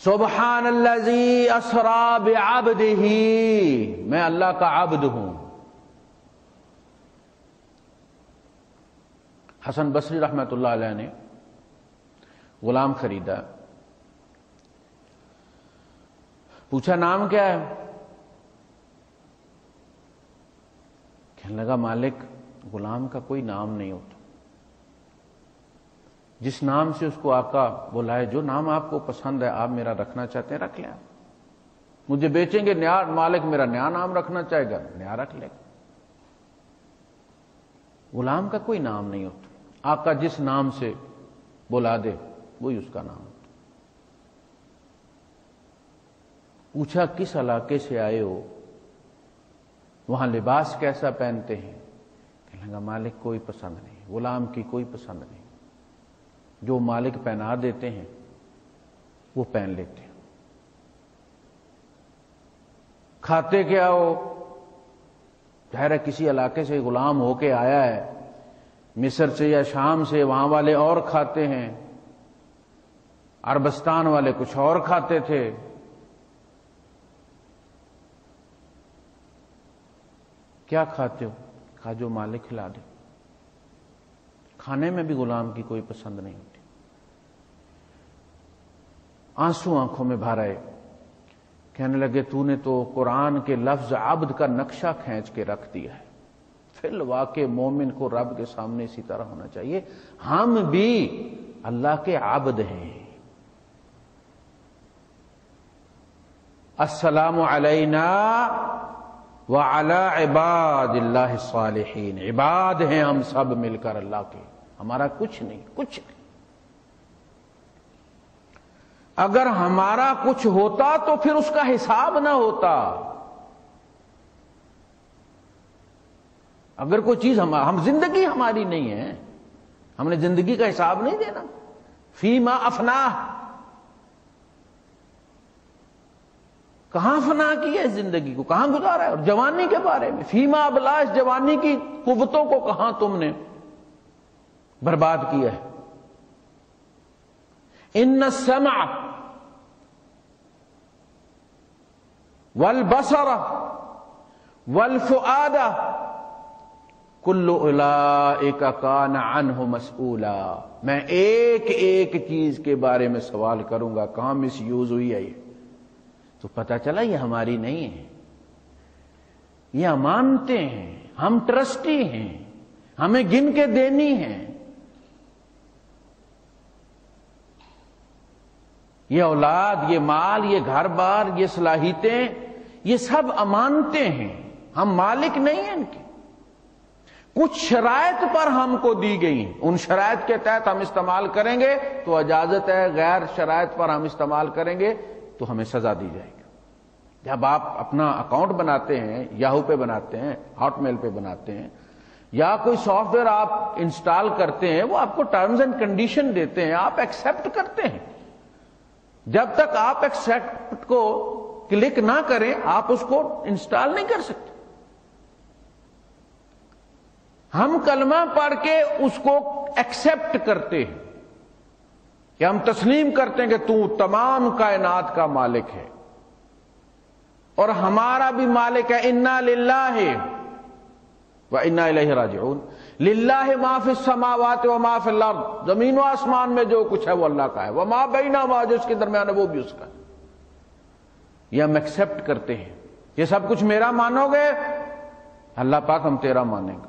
سبحان الذی اسری بعبدہ، میں اللہ کا عبد ہوں۔ حسن بصری رحمۃ اللہ علیہ نے غلام خریدا، پوچھا نام کیا ہے؟ کہنے لگا مالک غلام کا کوئی نام نہیں ہوتا، جس نام سے اس کو آقا بلائے، جو نام آپ کو پسند ہے آپ میرا رکھنا چاہتے ہیں رکھ لیں، مجھے بیچیں گے نیا، مالک میرا نیا نام رکھنا چاہے گا نیا رکھ لے گا۔ غلام کا کوئی نام نہیں ہوتا، آقا جس نام سے بلا دے وہی اس کا نام ہوتا۔ پوچھا کس علاقے سے آئے ہو، وہاں لباس کیسا پہنتے ہیں؟ کہنے لگا مالک کوئی پسند نہیں، غلام کی کوئی پسند نہیں، جو مالک پہنا دیتے ہیں وہ پہن لیتے ہیں۔ کھاتے کیا ہو؟ ظاہر ہے کسی علاقے سے غلام ہو کے آیا ہے، مصر سے یا شام سے، وہاں والے اور کھاتے ہیں، عربستان والے کچھ اور کھاتے تھے۔ کیا کھاتے ہو؟ کہا جو مالک کھلا دے۔ کھانے میں بھی غلام کی کوئی پسند نہیں ہوتی۔ آنسو آنکھوں میں بھر آئے، کہنے لگے تو نے تو قرآن کے لفظ عبد کا نقشہ کھینچ کے رکھ دیا ہے۔ فی الواقع مومن کو رب کے سامنے اسی طرح ہونا چاہیے، ہم بھی اللہ کے عبد ہیں۔ السلام علینا وعلی عباد اللہ الصالحین، عباد ہیں ہم سب مل کر اللہ کے، ہمارا کچھ نہیں، کچھ نہیں۔ اگر ہمارا کچھ ہوتا تو پھر اس کا حساب نہ ہوتا۔ اگر کوئی چیز ہم زندگی ہماری نہیں ہے، ہم نے زندگی کا حساب نہیں دینا۔ فیما افناہ، کہاں فنا کی ہے زندگی کو، کہاں گزارا ہے؟ اور جوانی کے بارے میں فیما ابلاش، جوانی کی قوتوں کو کہاں تم نے برباد کیا ہے؟ ان السمع والبصر والفؤاد کل اولئک کان عنہ مسئولا، میں ایک ایک چیز کے بارے میں سوال کروں گا، کہاں مس یوز ہوئی ہے یہ؟ تو پتہ چلا یہ ہماری نہیں ہے، یہ امانتیں ہیں، ہم ٹرسٹی ہیں، ہمیں گن کے دینی ہیں۔ یہ اولاد، یہ مال، یہ گھر بار، یہ صلاحیتیں، یہ سب امانتیں ہیں، ہم مالک نہیں ہیں ان کے۔ کچھ شرائط پر ہم کو دی گئی ہیں، ان شرائط کے تحت ہم استعمال کریں گے تو اجازت ہے، غیر شرائط پر ہم استعمال کریں گے تو ہمیں سزا دی جائے گی۔ جب آپ اپنا اکاؤنٹ بناتے ہیں، یاہو پہ بناتے ہیں، ہاٹ میل پہ بناتے ہیں، یا کوئی سافٹ ویئر آپ انسٹال کرتے ہیں، وہ آپ کو ٹرمز اینڈ کنڈیشن دیتے ہیں، آپ ایکسپٹ کرتے ہیں۔ جب تک آپ ایکسپٹ کو کلک نہ کریں آپ اس کو انسٹال نہیں کر سکتے۔ ہم کلمہ پڑھ کے اس کو ایکسپٹ کرتے ہیں کہ ہم تسلیم کرتے ہیں کہ تو تمام کائنات کا مالک ہے اور ہمارا بھی مالک ہے۔ انا للہ و انا الیہ راجعون، للہ ما فی السماوات و ما فی الارض، زمین و آسمان میں جو کچھ ہے وہ اللہ کا ہے، وما بینہما، جو اس کے درمیان ہے وہ بھی اس کا ہے۔ یہ ہم ایکسپٹ کرتے ہیں، یہ سب کچھ میرا مانو گے، اللہ پاک ہم تیرا مانیں گے۔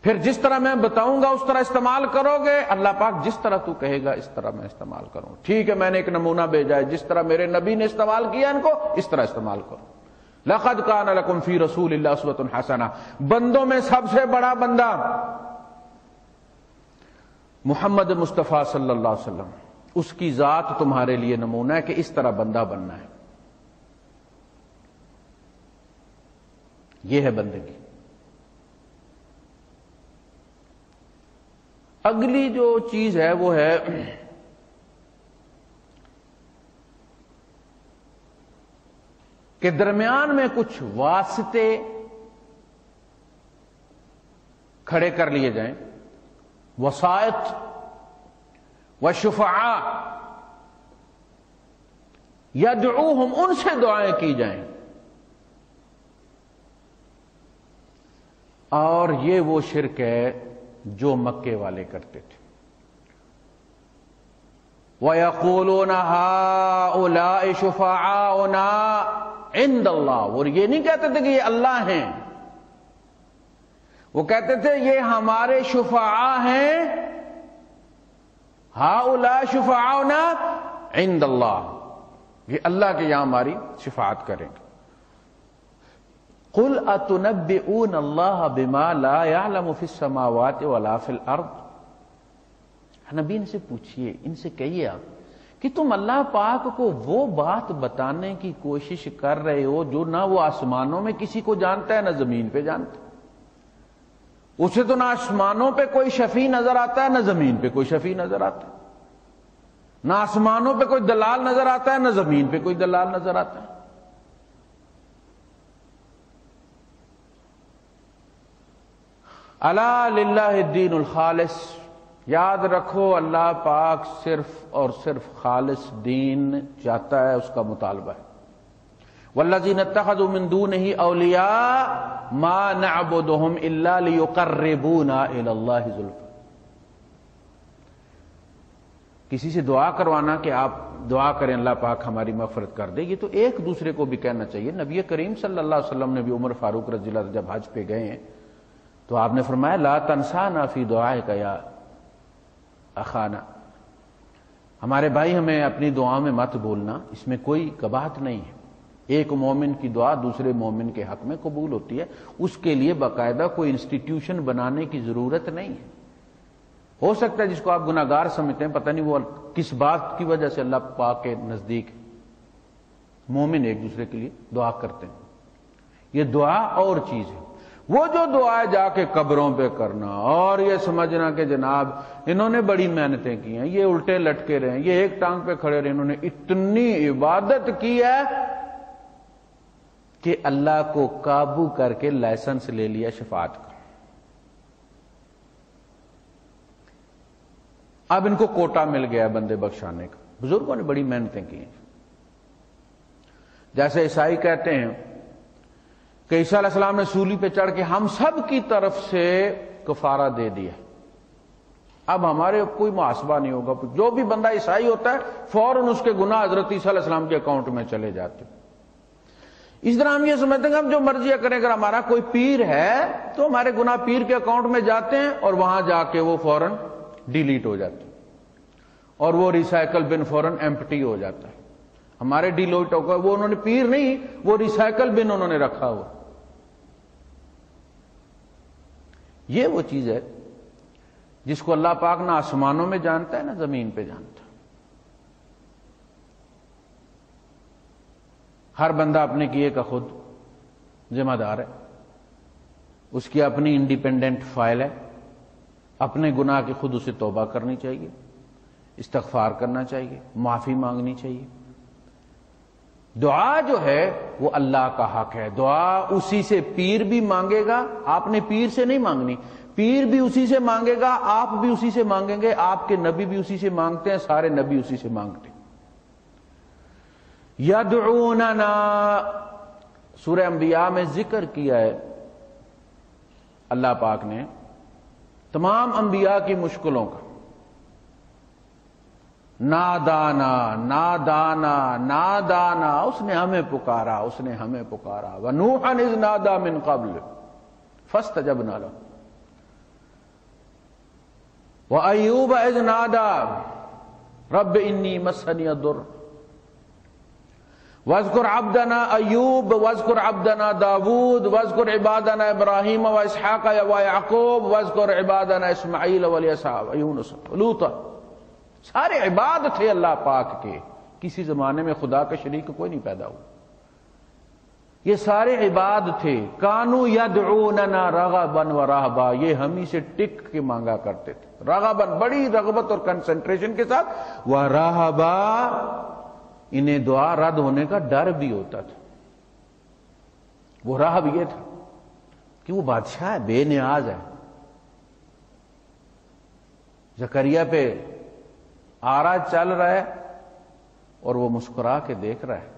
پھر جس طرح میں بتاؤں گا اس طرح استعمال کرو گے، اللہ پاک جس طرح تو کہے گا اس طرح میں استعمال کروں۔ ٹھیک ہے میں نے ایک نمونہ بھیجا ہے، جس طرح میرے نبی نے استعمال کیا ان کو اس طرح استعمال کرو۔ لَقَدْ كَانَ لَكُمْ فِي رَسُولِ اللَّهِ أُسْوَةٌ حَسَنَةٌ، بندوں میں سب سے بڑا بندہ محمد مصطفیٰ صلی اللہ علیہ وسلم، اس کی ذات تمہارے لیے نمونہ ہے کہ اس طرح بندہ بننا ہے۔ یہ ہے بندگی۔ اگلی جو چیز ہے وہ ہے کہ درمیان میں کچھ واسطے کھڑے کر لیے جائیں، وسائط و شفعاء، یدعوہم، ان سے دعائیں کی جائیں۔ اور یہ وہ شرک ہے جو مکے والے کرتے تھے۔ وَيَقُولُونَ هَؤُلَاءِ شُفَعَاؤُنَا عِندَ اللَّهِ، اور یہ نہیں کہتے تھے کہ یہ اللہ ہیں، وہ کہتے تھے یہ ہمارے شفعاء ہیں، هَؤُلَاءِ شُفَعَاؤُنَا عِندَ اللَّهِ، یہ اللہ کے یہاں ہماری شفاعت کریں گے۔ قُلْ أَتُنَبِّئُونَ اللَّهَ بِمَا لَا يَعْلَمُ فِي السَّمَاوَاتِ وَلَا فِي الْأَرْضِ، نبی ان سے پوچھئے، ان سے کہیے آپ کہ تم اللہ پاک کو وہ بات بتانے کی کوشش کر رہے ہو جو نہ وہ آسمانوں میں کسی کو جانتا ہے نہ زمین پہ جانتا ہے۔ اسے تو نہ آسمانوں پہ کوئی شفیع نظر آتا ہے، نہ زمین پہ کوئی شفیع نظر آتا ہے، نہ آسمانوں پہ کوئی دلال نظر آتا ہے، نہ زمین پہ کوئی دلال نظر آتا ہے۔ الا للہ الدین الخالص، یاد رکھو اللہ پاک صرف اور صرف خالص دین چاہتا ہے، اس کا مطالبہ ہے۔ والذین اتخذوا من دونہ اولیاء ما نعبدہم الا لیقربونا الی اللہ زلفی۔ کسی سے دعا کروانا کہ آپ دعا کریں اللہ پاک ہماری مغفرت کر دے، یہ تو ایک دوسرے کو بھی کہنا چاہیے۔ نبی کریم صلی اللہ علیہ وسلم نے بھی عمر فاروق رضی اللہ عنہ جب حج پہ گئے ہیں تو آپ نے فرمایا لا تنسانا فی دعائک یا اخانا، ہمارے بھائی ہمیں اپنی دعا میں مت بولنا، اس میں کوئی قباحت نہیں ہے۔ ایک مومن کی دعا دوسرے مومن کے حق میں قبول ہوتی ہے، اس کے لیے باقاعدہ کوئی انسٹیٹیوشن بنانے کی ضرورت نہیں ہے۔ ہو سکتا ہے جس کو آپ گناہگار سمجھتے ہیں پتہ نہیں وہ کس بات کی وجہ سے اللہ پاک کے نزدیک مومن ایک دوسرے کے لیے دعا کرتے ہیں، یہ دعا اور چیز ہے۔ وہ جو دعائیں جا کے قبروں پہ کرنا اور یہ سمجھنا کہ جناب انہوں نے بڑی محنتیں کی ہیں، یہ الٹے لٹکے رہے ہیں، یہ ایک ٹانگ پہ کھڑے رہے، انہوں نے اتنی عبادت کی ہے کہ اللہ کو قابو کر کے لائسنس لے لیا شفاعت کا، اب ان کو کوٹا مل گیا بندے بخشانے کا۔ بزرگوں نے بڑی محنتیں کی ہیں۔ جیسے عیسائی کہتے ہیں کہ عیسیٰ علیہ السلام نے سولی پہ چڑھ کے ہم سب کی طرف سے کفارہ دے دیا، اب ہمارے کوئی محاسبہ نہیں ہوگا، جو بھی بندہ عیسائی ہوتا ہے فوراً اس کے گناہ حضرت عیسیٰ علیہ السلام کے اکاؤنٹ میں چلے جاتے ہیں۔ اس طرح ہم یہ سمجھتے ہیں کہ ہم جو مرضی کریں، اگر ہمارا کوئی پیر ہے تو ہمارے گناہ پیر کے اکاؤنٹ میں جاتے ہیں اور وہاں جا کے وہ فوراً ڈیلیٹ ہو جاتے ہیں اور وہ ریسائیکل بن فوراً ایمپٹی ہو جاتا ہے۔ ہمارے ڈیلیٹ ہوگا، وہ انہوں نے پیر نہیں، وہ ریسائیکل بن انہوں نے رکھا ہوا۔ یہ وہ چیز ہے جس کو اللہ پاک نہ آسمانوں میں جانتا ہے نہ زمین پہ جانتا ہے۔ ہر بندہ اپنے کیے کا خود ذمہ دار ہے، اس کی اپنی انڈیپینڈنٹ فائل ہے، اپنے گناہ کی خود اسے توبہ کرنی چاہیے، استغفار کرنا چاہیے، معافی مانگنی چاہیے۔ دعا جو ہے وہ اللہ کا حق ہے، دعا اسی سے پیر بھی مانگے گا، آپ نے پیر سے نہیں مانگنی، پیر بھی اسی سے مانگے گا، آپ بھی اسی سے مانگیں گے، آپ کے نبی بھی اسی سے مانگتے ہیں، سارے نبی اسی سے مانگتے ہیں۔ یدعوننا، سورہ انبیاء میں ذکر کیا ہے اللہ پاک نے تمام انبیاء کی مشکلوں کا، نادانا نادانا نادانا، اس نے ہمیں پکارا، اس نے ہمیں پکارا، ونوحا اذ نادى من قبل فاستجبنا له وایوب اذ نادى رب انی مسنی الضر واذکر عبدنا ایوب واذکر عبدنا داود واذکر عبادنا ابراہیم واسحاق ویعقوب واذکر عبادنا اسماعیل والیسع ویونس ولوطا۔ سارے عباد تھے اللہ پاک کے، کسی زمانے میں خدا کا شریک کوئی نہیں پیدا ہوا، یہ سارے عباد تھے۔ کانوا یدعوننا رغبا ورہبا، یہ ہم ہی سے ٹک کے مانگا کرتے تھے، رغبا بڑی رغبت اور کنسنٹریشن کے ساتھ، ورہبا انہیں دعا رد ہونے کا ڈر بھی ہوتا تھا۔ وہ رہب یہ تھا کہ وہ بادشاہ ہے، بے نیاز ہے، زکریا پہ آرا چل رہا ہے اور وہ مسکرا کے دیکھ رہا ہے۔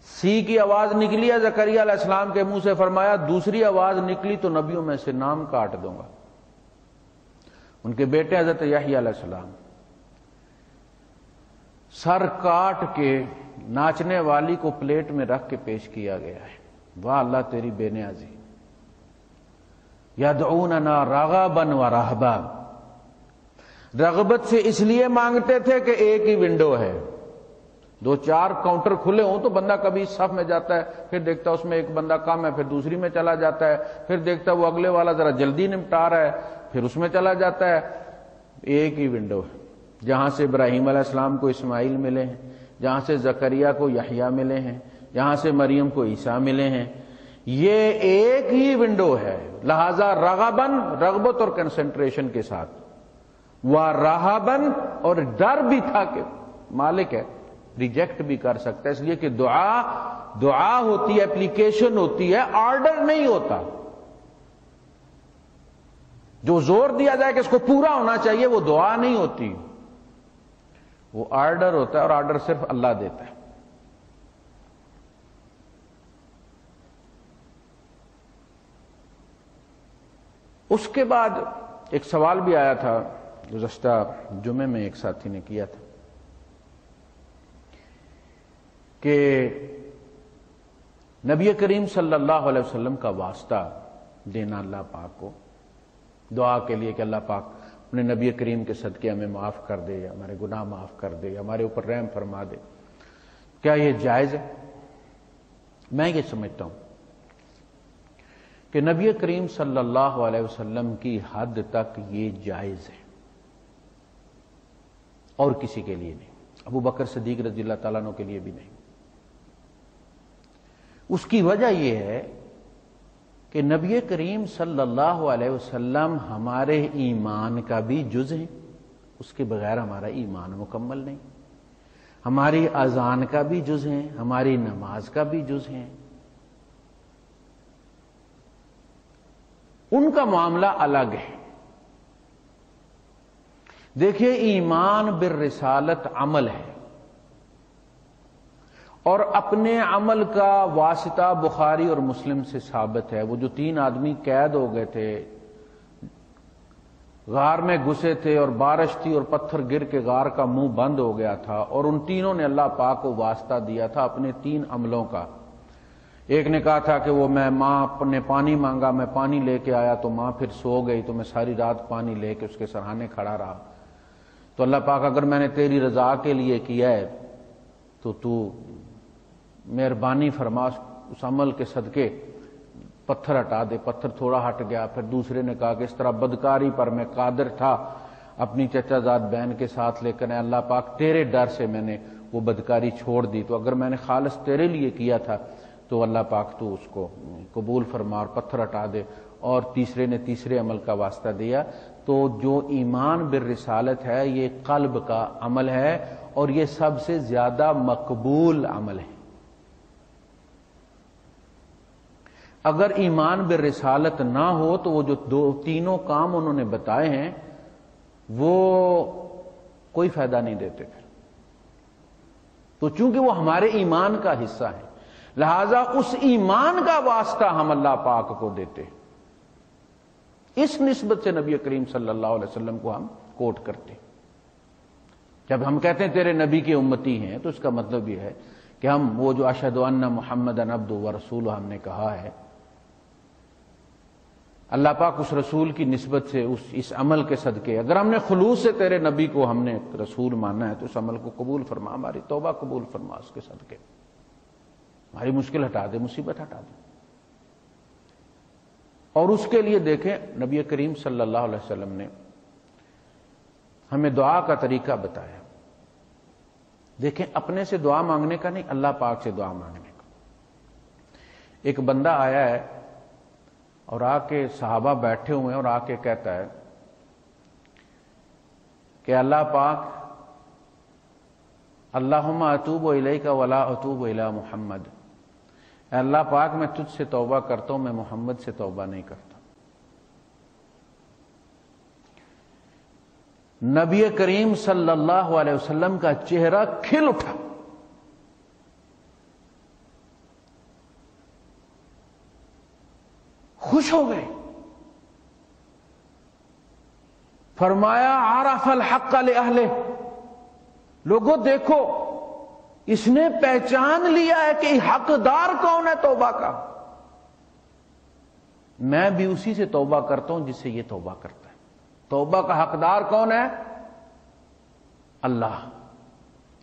سی کی آواز نکلی ہے زکریا علیہ السلام کے منہ سے، فرمایا دوسری آواز نکلی تو نبیوں میں سے نام کاٹ دوں گا۔ ان کے بیٹے حضرت یحییٰ علیہ السلام، سر کاٹ کے ناچنے والی کو پلیٹ میں رکھ کے پیش کیا گیا ہے۔ واہ اللہ تیری بے نیازی۔ یدعوننا رغبا ورہبا، رغبت سے اس لیے مانگتے تھے کہ ایک ہی ونڈو ہے، دو چار کاؤنٹر کھلے ہوں تو بندہ کبھی صف میں جاتا ہے، پھر دیکھتا اس میں ایک بندہ کم ہے، پھر دوسری میں چلا جاتا ہے، پھر دیکھتا وہ اگلے والا ذرا جلدی نمٹا رہا ہے، پھر اس میں چلا جاتا ہے۔ ایک ہی ونڈو ہے، جہاں سے ابراہیم علیہ السلام کو اسماعیل ملے ہیں، جہاں سے زکریا کو یحییٰ ملے ہیں، جہاں سے مریم کو عیسیٰ ملے ہیں، یہ ایک ہی ونڈو ہے، لہذا رغبن، رغبت اور کنسنٹریشن کے ساتھ، ورہبن، اور ڈر بھی تھا کہ مالک ہے، ریجیکٹ بھی کر سکتا ہے، اس لیے کہ دعا ہوتی ہے، اپلیکیشن ہوتی ہے، آرڈر نہیں ہوتا۔ جو زور دیا جائے کہ اس کو پورا ہونا چاہیے وہ دعا نہیں ہوتی، وہ آرڈر ہوتا ہے، اور آرڈر صرف اللہ دیتا ہے۔ اس کے بعد ایک سوال بھی آیا تھا، گزشتہ جمعے میں ایک ساتھی نے کیا تھا کہ نبی کریم صلی اللہ علیہ وسلم کا واسطہ دینا اللہ پاک کو دعا کے لیے کہ اللہ پاک اپنے نبی کریم کے صدقے ہمیں معاف کر دے، ہمارے گناہ معاف کر دے، ہمارے اوپر رحم فرما دے، کیا یہ جائز ہے؟ میں یہ سمجھتا ہوں کہ نبی کریم صلی اللہ علیہ وسلم کی حد تک یہ جائز ہے، اور کسی کے لیے نہیں، ابو بکر صدیق رضی اللہ تعالیٰ عنہ کے لیے بھی نہیں۔ اس کی وجہ یہ ہے کہ نبی کریم صلی اللہ علیہ وسلم ہمارے ایمان کا بھی جز ہیں، اس کے بغیر ہمارا ایمان مکمل نہیں، ہماری اذان کا بھی جز ہیں، ہماری نماز کا بھی جز ہیں، ان کا معاملہ الگ ہے۔ دیکھیے، ایمان بالرسالت عمل ہے، اور اپنے عمل کا واسطہ بخاری اور مسلم سے ثابت ہے۔ وہ جو 3 آدمی قید ہو گئے تھے، غار میں گھسے تھے اور بارش تھی اور پتھر گر کے غار کا منہ بند ہو گیا تھا، اور ان تینوں نے اللہ پاک کو واسطہ دیا تھا اپنے 3 عملوں کا۔ ایک نے کہا تھا کہ وہ ماں نے پانی مانگا، میں پانی لے کے آیا تو ماں پھر سو گئی تو میں ساری رات پانی لے کے اس کے سرہانے کھڑا رہا، تو اللہ پاک اگر میں نے تیری رضا کے لیے کیا ہے تو مہربانی فرما، اس عمل کے صدقے پتھر ہٹا دے۔ پتھر تھوڑا ہٹ گیا، پھر دوسرے نے کہا کہ اس طرح بدکاری پر میں قادر تھا اپنی چچا زاد بہن کے ساتھ، لیکن اے اللہ پاک تیرے ڈر سے میں نے وہ بدکاری چھوڑ دی، تو اگر میں نے خالص تیرے لیے کیا تھا تو اللہ پاک تو اس کو قبول فرما اور پتھر ہٹا دے۔ اور تیسرے نے تیسرے عمل کا واسطہ دیا۔ تو جو ایمان بالرسالت ہے یہ قلب کا عمل ہے، اور یہ سب سے زیادہ مقبول عمل ہے۔ اگر ایمان بالرسالت نہ ہو تو وہ جو تینوں کام انہوں نے بتائے ہیں وہ کوئی فائدہ نہیں دیتے پھر، تو چونکہ وہ ہمارے ایمان کا حصہ ہے، لہذا اس ایمان کا واسطہ ہم اللہ پاک کو دیتے ہیں۔ اس نسبت سے نبی کریم صلی اللہ علیہ وسلم کو ہم کوٹ کرتے ہیں۔ جب ہم کہتے ہیں تیرے نبی کے امتی ہیں تو اس کا مطلب یہ ہے کہ ہم وہ جو اشہد ان محمدًا عبدہ ورسولہ ہم نے کہا ہے، اللہ پاک اس رسول کی نسبت سے اس عمل کے صدقے، اگر ہم نے خلوص سے تیرے نبی کو ہم نے رسول مانا ہے تو اس عمل کو قبول فرما، ہماری توبہ قبول فرما اس کے صدقے، ہماری مشکل ہٹا دے، مصیبت ہٹا دے۔ اور اس کے لیے دیکھیں نبی کریم صلی اللہ علیہ وسلم نے ہمیں دعا کا طریقہ بتایا۔ دیکھیں، اپنے سے دعا مانگنے کا نہیں، اللہ پاک سے دعا مانگنے کا۔ ایک بندہ آیا ہے اور آ کے صحابہ بیٹھے ہوئے ہیں اور آ کے کہتا ہے کہ اللہ پاک اللہم اتوب الیک ولا اتوب الی محمد، اے اللہ پاک میں تجھ سے توبہ کرتا ہوں، میں محمد سے توبہ نہیں کرتا۔ نبی کریم صلی اللہ علیہ وسلم کا چہرہ کھل اٹھا، خوش ہو گئے، فرمایا عرف الحق لأہلہ، لوگوں دیکھو اس نے پہچان لیا ہے کہ حقدار کون ہے توبہ کا، میں بھی اسی سے توبہ کرتا ہوں جس سے یہ توبہ کرتا ہے۔ توبہ کا حقدار کون ہے؟ اللہ،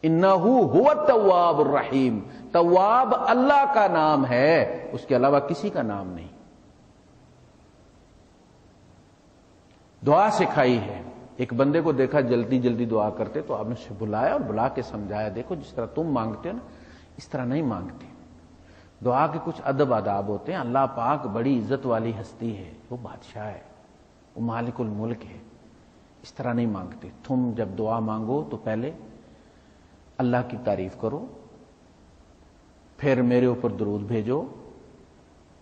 انہ هو التواب الرحیم، تواب اللہ کا نام ہے، اس کے علاوہ کسی کا نام نہیں۔ دعا سکھائی ہے، ایک بندے کو دیکھا جلدی جلدی دعا کرتے تو آپ نے اسے بلایا اور بلا کے سمجھایا، دیکھو جس طرح تم مانگتے ہو نا اس طرح نہیں مانگتے، دعا کے کچھ ادب آداب ہوتے ہیں. اللہ پاک بڑی عزت والی ہستی ہے، وہ بادشاہ ہے، وہ مالک الملک ہے. اس طرح نہیں مانگتے. تم جب دعا مانگو تو پہلے اللہ کی تعریف کرو، پھر میرے اوپر درود بھیجو،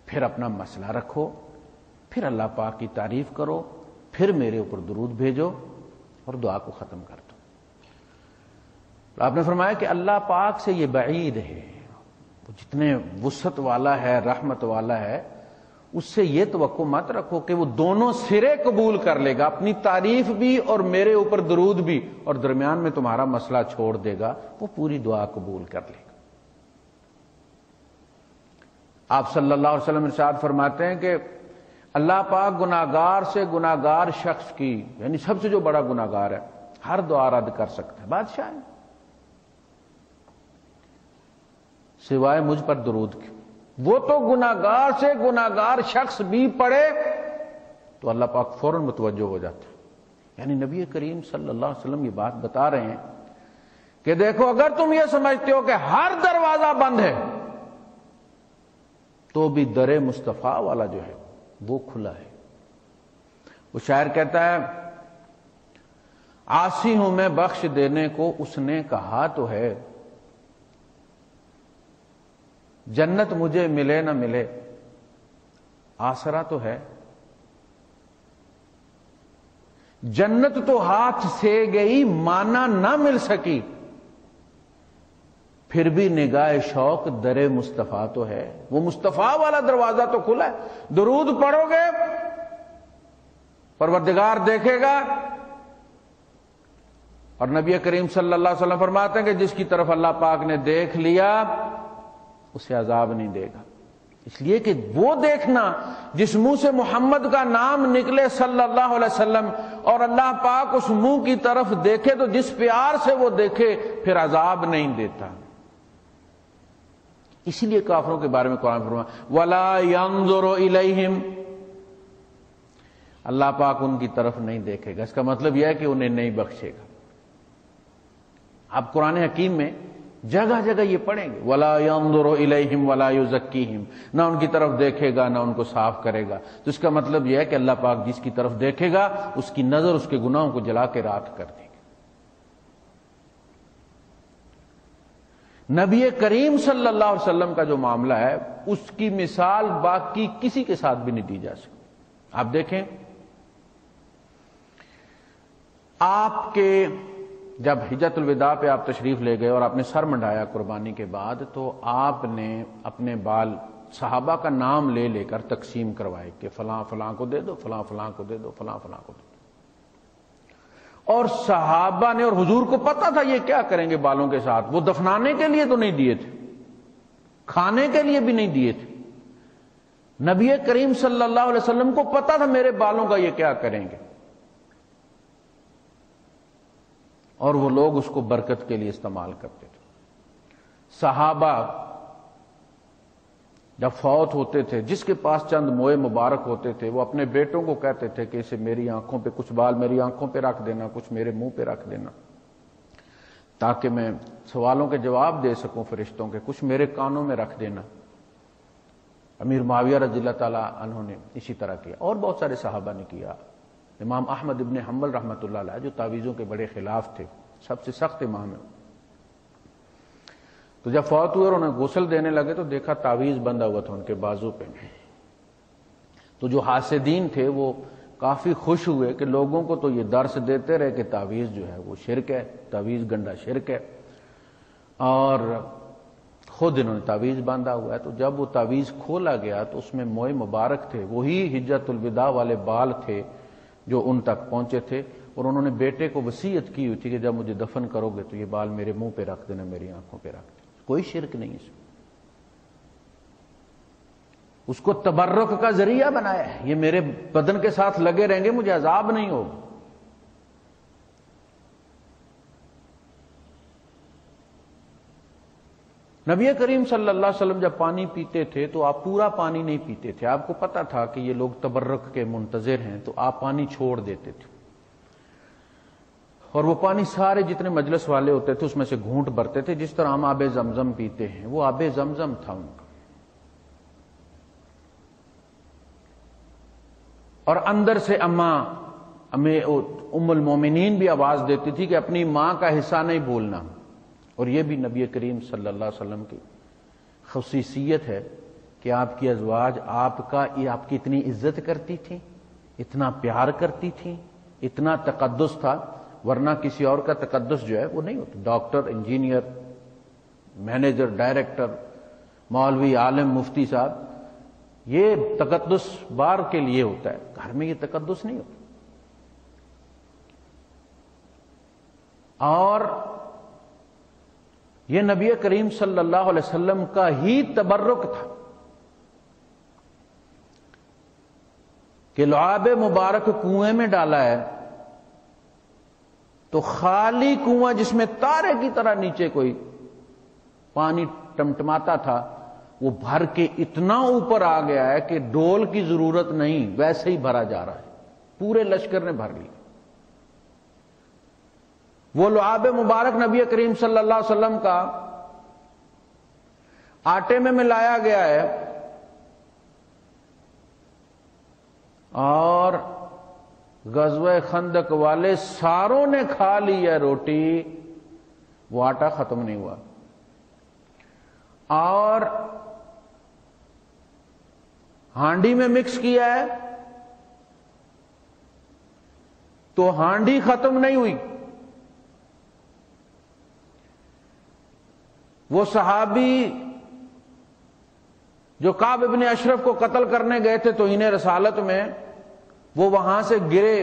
پھر اپنا مسئلہ رکھو، پھر اللہ پاک کی تعریف کرو، پھر میرے اوپر درود بھیجو اور دعا کو ختم کر دو. آپ نے فرمایا کہ اللہ پاک سے یہ بعید ہے، وہ جتنے وسعت والا ہے، رحمت والا ہے، اس سے یہ توقع مت رکھو کہ وہ دونوں سرے قبول کر لے گا، اپنی تعریف بھی اور میرے اوپر درود بھی، اور درمیان میں تمہارا مسئلہ چھوڑ دے گا. وہ پوری دعا قبول کر لے گا. آپ صلی اللہ علیہ وسلم ارشاد فرماتے ہیں کہ اللہ پاک گناہگار سے گناہگار شخص کی، یعنی سب سے جو بڑا گناہگار ہے، ہر دعا رد کر سکتا ہے. بادشاہ ہے، سوائے مجھ پر درود کی. وہ تو گناہگار سے گناہگار شخص بھی پڑھے تو اللہ پاک فوراً متوجہ ہو جاتا ہے. یعنی نبی کریم صلی اللہ علیہ وسلم یہ بات بتا رہے ہیں کہ دیکھو، اگر تم یہ سمجھتے ہو کہ ہر دروازہ بند ہے تو بھی در مصطفیٰ والا جو ہے وہ کھلا ہے. وہ شاعر کہتا ہے، عاصی ہوں میں بخش دینے کو اس نے کہا تو ہے، جنت مجھے ملے نہ ملے آسرا تو ہے. جنت تو ہاتھ سے گئی مانا نہ مل سکی، پھر بھی نگاہ شوق در مصطفیٰ تو ہے. وہ مصطفیٰ والا دروازہ تو کھلا ہے. درود پڑھو گے پروردگار دیکھے گا، اور نبی کریم صلی اللہ علیہ وسلم فرماتے ہیں کہ جس کی طرف اللہ پاک نے دیکھ لیا اسے عذاب نہیں دے گا. اس لیے کہ وہ دیکھنا جس منہ سے محمد کا نام نکلے صلی اللہ علیہ وسلم، اور اللہ پاک اس منہ کی طرف دیکھے تو جس پیار سے وہ دیکھے پھر عذاب نہیں دیتا. اسی لیے کافروں کے بارے میں قرآن فرمایا وَلَا يَنظُرُ إِلَيْهِمْ، اللہ پاک ان کی طرف نہیں دیکھے گا. اس کا مطلب یہ ہے کہ انہیں نہیں بخشے گا. اب قرآن حکیم میں جگہ جگہ یہ پڑھیں گے وَلَا يَنظُرُ إِلَيْهِمْ وَلَا يُزَكِّيهِمْ، نہ ان کی طرف دیکھے گا نہ ان کو صاف کرے گا. تو اس کا مطلب یہ ہے کہ اللہ پاک جس کی طرف دیکھے گا اس کی نظر اس کے گناہوں کو جلا کے راکھ کر دے گا. نبی کریم صلی اللہ علیہ وسلم کا جو معاملہ ہے اس کی مثال باقی کسی کے ساتھ بھی نہیں دی جا سکتی. آپ دیکھیں، آپ کے جب حجۃ الوداع پہ آپ تشریف لے گئے اور آپ نے سر منڈایا قربانی کے بعد، تو آپ نے اپنے بال صحابہ کا نام لے لے کر تقسیم کروائے کہ فلاں فلاں کو دے دو، فلاں فلاں کو دے دو، فلاں فلاں کو دے دو. اور صحابہ نے اور حضور کو پتا تھا یہ کیا کریں گے بالوں کے ساتھ. وہ دفنانے کے لیے تو نہیں دیے تھے، کھانے کے لیے بھی نہیں دیے تھے. نبی کریم صلی اللہ علیہ وسلم کو پتا تھا میرے بالوں کا یہ کیا کریں گے، اور وہ لوگ اس کو برکت کے لیے استعمال کرتے تھے. صحابہ جب فوت ہوتے تھے، جس کے پاس چند موئے مبارک ہوتے تھے، وہ اپنے بیٹوں کو کہتے تھے کہ اسے میری آنکھوں پہ کچھ بال میری آنکھوں پہ رکھ دینا، کچھ میرے منہ پہ رکھ دینا، تاکہ میں سوالوں کے جواب دے سکوں فرشتوں کے، کچھ میرے کانوں میں رکھ دینا. امیر معاویہ رضی اللہ تعالی عنہ نے اسی طرح کیا، اور بہت سارے صحابہ نے کیا. امام احمد ابن حنبل رحمۃ اللہ علیہ جو تعویذوں کے بڑے خلاف تھے، سب سے سخت امام ہے، تو جب فوت ہوئے اور انہیں غسل دینے لگے تو دیکھا تعویذ بندھا ہوا تھا ان کے بازو پہ. تو جو حاسدین تھے وہ کافی خوش ہوئے کہ لوگوں کو تو یہ درس دیتے رہے کہ تعویذ جو ہے وہ شرک ہے، تعویذ گنڈا شرک ہے، اور خود انہوں نے تعویذ باندھا ہوا ہے. تو جب وہ تعویذ کھولا گیا تو اس میں موئے مبارک تھے، وہی حجۃ الوداع والے بال تھے جو ان تک پہنچے تھے. اور انہوں نے بیٹے کو وصیت کی ہوئی تھی کہ جب مجھے دفن کرو گے تو یہ بال میرے منہ پہ رکھ دینا، میری آنکھوں پہ رکھ دینا. کوئی شرک نہیں اس میں. اس کو تبرک کا ذریعہ بنایا ہے، یہ میرے بدن کے ساتھ لگے رہیں گے مجھے عذاب نہیں ہوگا. نبی کریم صلی اللہ علیہ وسلم جب پانی پیتے تھے تو آپ پورا پانی نہیں پیتے تھے. آپ کو پتا تھا کہ یہ لوگ تبرک کے منتظر ہیں تو آپ پانی چھوڑ دیتے تھے، اور وہ پانی سارے جتنے مجلس والے ہوتے تھے اس میں سے گھونٹ بھرتے تھے، جس طرح ہم آب زمزم پیتے ہیں. وہ آب زمزم تھا ان کا. اور اندر سے ہمیں ام المومنین بھی آواز دیتی تھی کہ اپنی ماں کا حصہ نہیں بھولنا. اور یہ بھی نبی کریم صلی اللہ علیہ وسلم کی خصوصیت ہے کہ آپ کی ازواج آپ کی اتنی عزت کرتی تھیں، اتنا پیار کرتی تھیں، اتنا تقدس تھا، ورنہ کسی اور کا تقدس جو ہے وہ نہیں ہوتا. ڈاکٹر، انجینئر، مینیجر، ڈائریکٹر، مولوی، عالم، مفتی صاحب، یہ تقدس باہر کے لیے ہوتا ہے، گھر میں یہ تقدس نہیں ہوتا. اور یہ نبی کریم صلی اللہ علیہ وسلم کا ہی تبرک تھا کہ لعاب مبارک کنویں میں ڈالا ہے تو خالی کنواں جس میں تارے کی طرح نیچے کوئی پانی ٹمٹماتا تھا وہ بھر کے اتنا اوپر آ گیا ہے کہ ڈول کی ضرورت نہیں، ویسے ہی بھرا جا رہا ہے، پورے لشکر نے بھر لی. وہ لعاب مبارک نبی کریم صلی اللہ علیہ وسلم کا آٹے میں ملایا گیا ہے اور غزوہ خندق والے ساروں نے کھا لی ہے روٹی، وہ آٹا ختم نہیں ہوا. اور ہانڈی میں مکس کیا ہے تو ہانڈی ختم نہیں ہوئی. وہ صحابی جو کعب ابن اشرف کو قتل کرنے گئے تھے توہین رسالت میں، وہ وہاں سے گرے،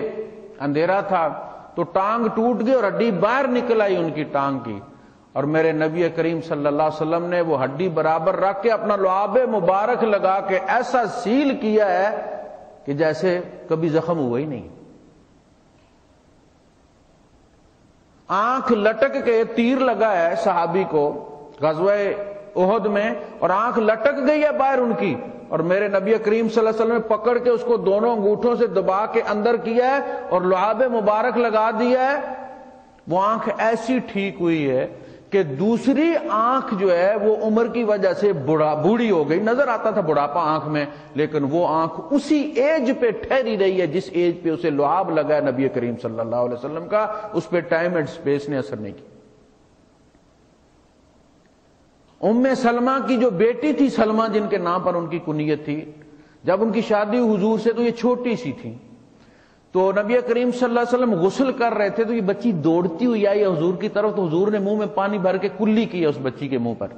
اندھیرا تھا تو ٹانگ ٹوٹ گئی اور ہڈی باہر نکل آئی ان کی ٹانگ کی، اور میرے نبی کریم صلی اللہ علیہ وسلم نے وہ ہڈی برابر رکھ کے اپنا لعاب مبارک لگا کے ایسا سیل کیا ہے کہ جیسے کبھی زخم ہوا ہی نہیں. آنکھ لٹک کے تیر لگا ہے صحابی کو غزوہ احد میں، اور آنکھ لٹک گئی ہے باہر ان کی، اور میرے نبی کریم صلی اللہ علیہ وسلم نے پکڑ کے اس کو دونوں انگوٹھوں سے دبا کے اندر کیا ہے اور لعاب مبارک لگا دیا ہے. وہ آنکھ ایسی ٹھیک ہوئی ہے کہ دوسری آنکھ جو ہے وہ عمر کی وجہ سے بوڑھی ہو گئی، نظر آتا تھا بڑھاپا آنکھ میں، لیکن وہ آنکھ اسی ایج پہ ٹھہری رہی ہے جس ایج پہ اسے لعاب لگا ہے نبی کریم صلی اللہ علیہ وسلم کا. اس پہ ٹائم اینڈ سپیس نے اثر نہیں کیا. ام سلمہ کی جو بیٹی تھی، سلمہ جن کے نام پر ان کی کنیت تھی، جب ان کی شادی حضور سے تو یہ چھوٹی سی تھی، تو نبی کریم صلی اللہ علیہ وسلم غسل کر رہے تھے تو یہ بچی دوڑتی ہوئی آئی حضور کی طرف، تو حضور نے منہ میں پانی بھر کے کلی کیا اس بچی کے منہ پر.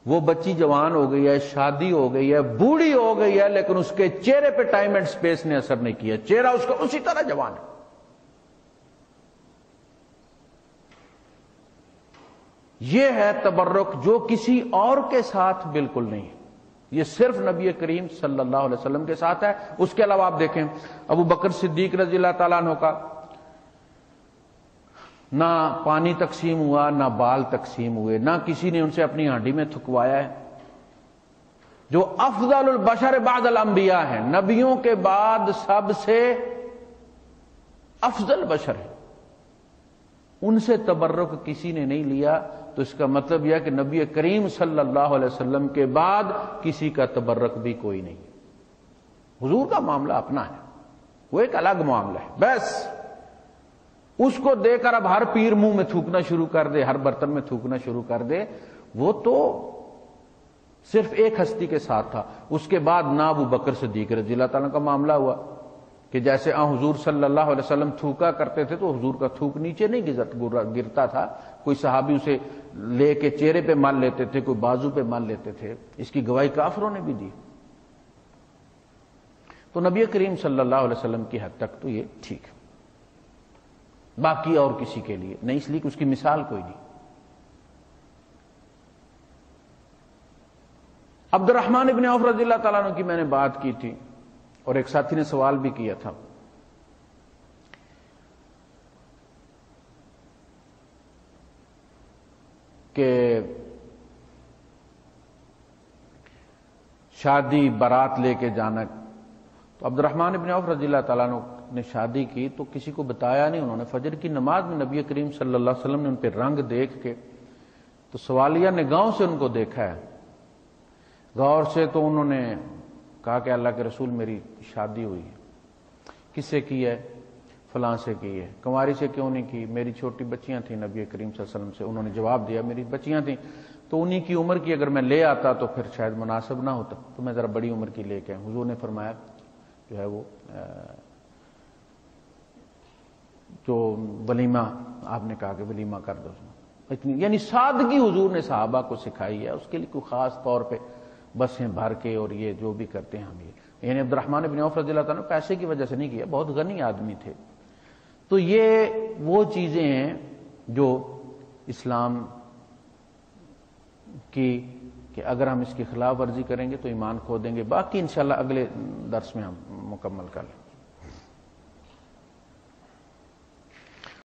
وہ بچی جوان ہو گئی ہے، شادی ہو گئی ہے، بوڑھی ہو گئی ہے، لیکن اس کے چہرے پہ ٹائم اینڈ سپیس نے اثر نہیں کیا، چہرہ اس کا اسی طرح جوان ہے. یہ ہے تبرک جو کسی اور کے ساتھ بالکل نہیں ہے، یہ صرف نبی کریم صلی اللہ علیہ وسلم کے ساتھ ہے. اس کے علاوہ آپ دیکھیں ابو بکر صدیق رضی اللہ تعالیٰ عنہ کا نہ پانی تقسیم ہوا، نہ بال تقسیم ہوئے، نہ کسی نے ان سے اپنی ہانڈی میں تھکوایا ہے. جو افضل البشر بعد الانبیاء ہے، نبیوں کے بعد سب سے افضل بشر ہے، ان سے تبرک کسی نے نہیں لیا. تو اس کا مطلب یہ کہ نبی کریم صلی اللہ علیہ وسلم کے بعد کسی کا تبرک بھی کوئی نہیں. حضور کا معاملہ اپنا ہے، وہ ایک الگ معاملہ ہے. بس اس کو دے کر اب ہر پیر منہ میں تھوکنا شروع کر دے، ہر برتن میں تھوکنا شروع کر دے، وہ تو صرف ایک ہستی کے ساتھ تھا. اس کے بعد نہ ابو بکر صدیق رضی اللہ تعالیٰ کا معاملہ ہوا کہ جیسے حضور صلی اللہ علیہ وسلم تھوکا کرتے تھے تو حضور کا تھوک نیچے نہیں گرتا تھا، کوئی صحابی اسے لے کے چہرے پہ مال لیتے تھے، کوئی بازو پہ مال لیتے تھے. اس کی گواہی کافروں نے بھی دی. تو نبی کریم صلی اللہ علیہ وسلم کی حد تک تو یہ ٹھیک ہے، باقی اور کسی کے لیے نہیں، اس لیے کہ اس کی مثال کوئی نہیں. عبد الرحمن ابن عوف رضی اللہ تعالیٰ عنہ کی میں نے بات کی تھی اور ایک ساتھی نے سوال بھی کیا تھا کہ شادی بارات لے کے جانا. تو عبد الرحمن ابن عوف رضی اللہ تعالیٰ عنہ نے شادی کی تو کسی کو بتایا نہیں. انہوں نے فجر کی نماز میں نبی کریم صلی اللہ علیہ وسلم نے ان پہ رنگ دیکھ کے تو سوالیہ نگاہوں سے ان کو دیکھا ہے. غور سے تو انہوں نے کہا کہ اللہ کے رسول میری شادی ہوئی ہے. کس سے کی ہے؟ فلاں سے کی ہے. کنواری سے کیوں نہیں کی؟ میری چھوٹی بچیاں تھیں نبی کریم صلی اللہ علیہ وسلم سے. انہوں نے جواب دیا میری بچیاں تھیں تو انہی کی عمر کی اگر میں لے آتا تو پھر شاید مناسب نہ ہوتا، تو میں ذرا بڑی عمر کی لے کے آیا. حضور نے فرمایا جو ہے وہ جو ولیمہ آپ نے کہا کہ ولیمہ کر دو. اتنی یعنی سادگی حضور نے صحابہ کو سکھائی ہے، اس کے لیے کوئی خاص طور پہ بسیں بھر کے اور یہ جو بھی کرتے ہیں ہم یہ، یعنی عبد الرحمن بن عوف رضی اللہ تعالیٰ نے پیسے کی وجہ سے نہیں کیا، بہت غنی آدمی تھے. تو یہ وہ چیزیں ہیں جو اسلام کی کہ اگر ہم اس کی خلاف ورزی کریں گے تو ایمان کھو دیں گے. باقی انشاءاللہ اگلے درس میں ہم مکمل کر لیں.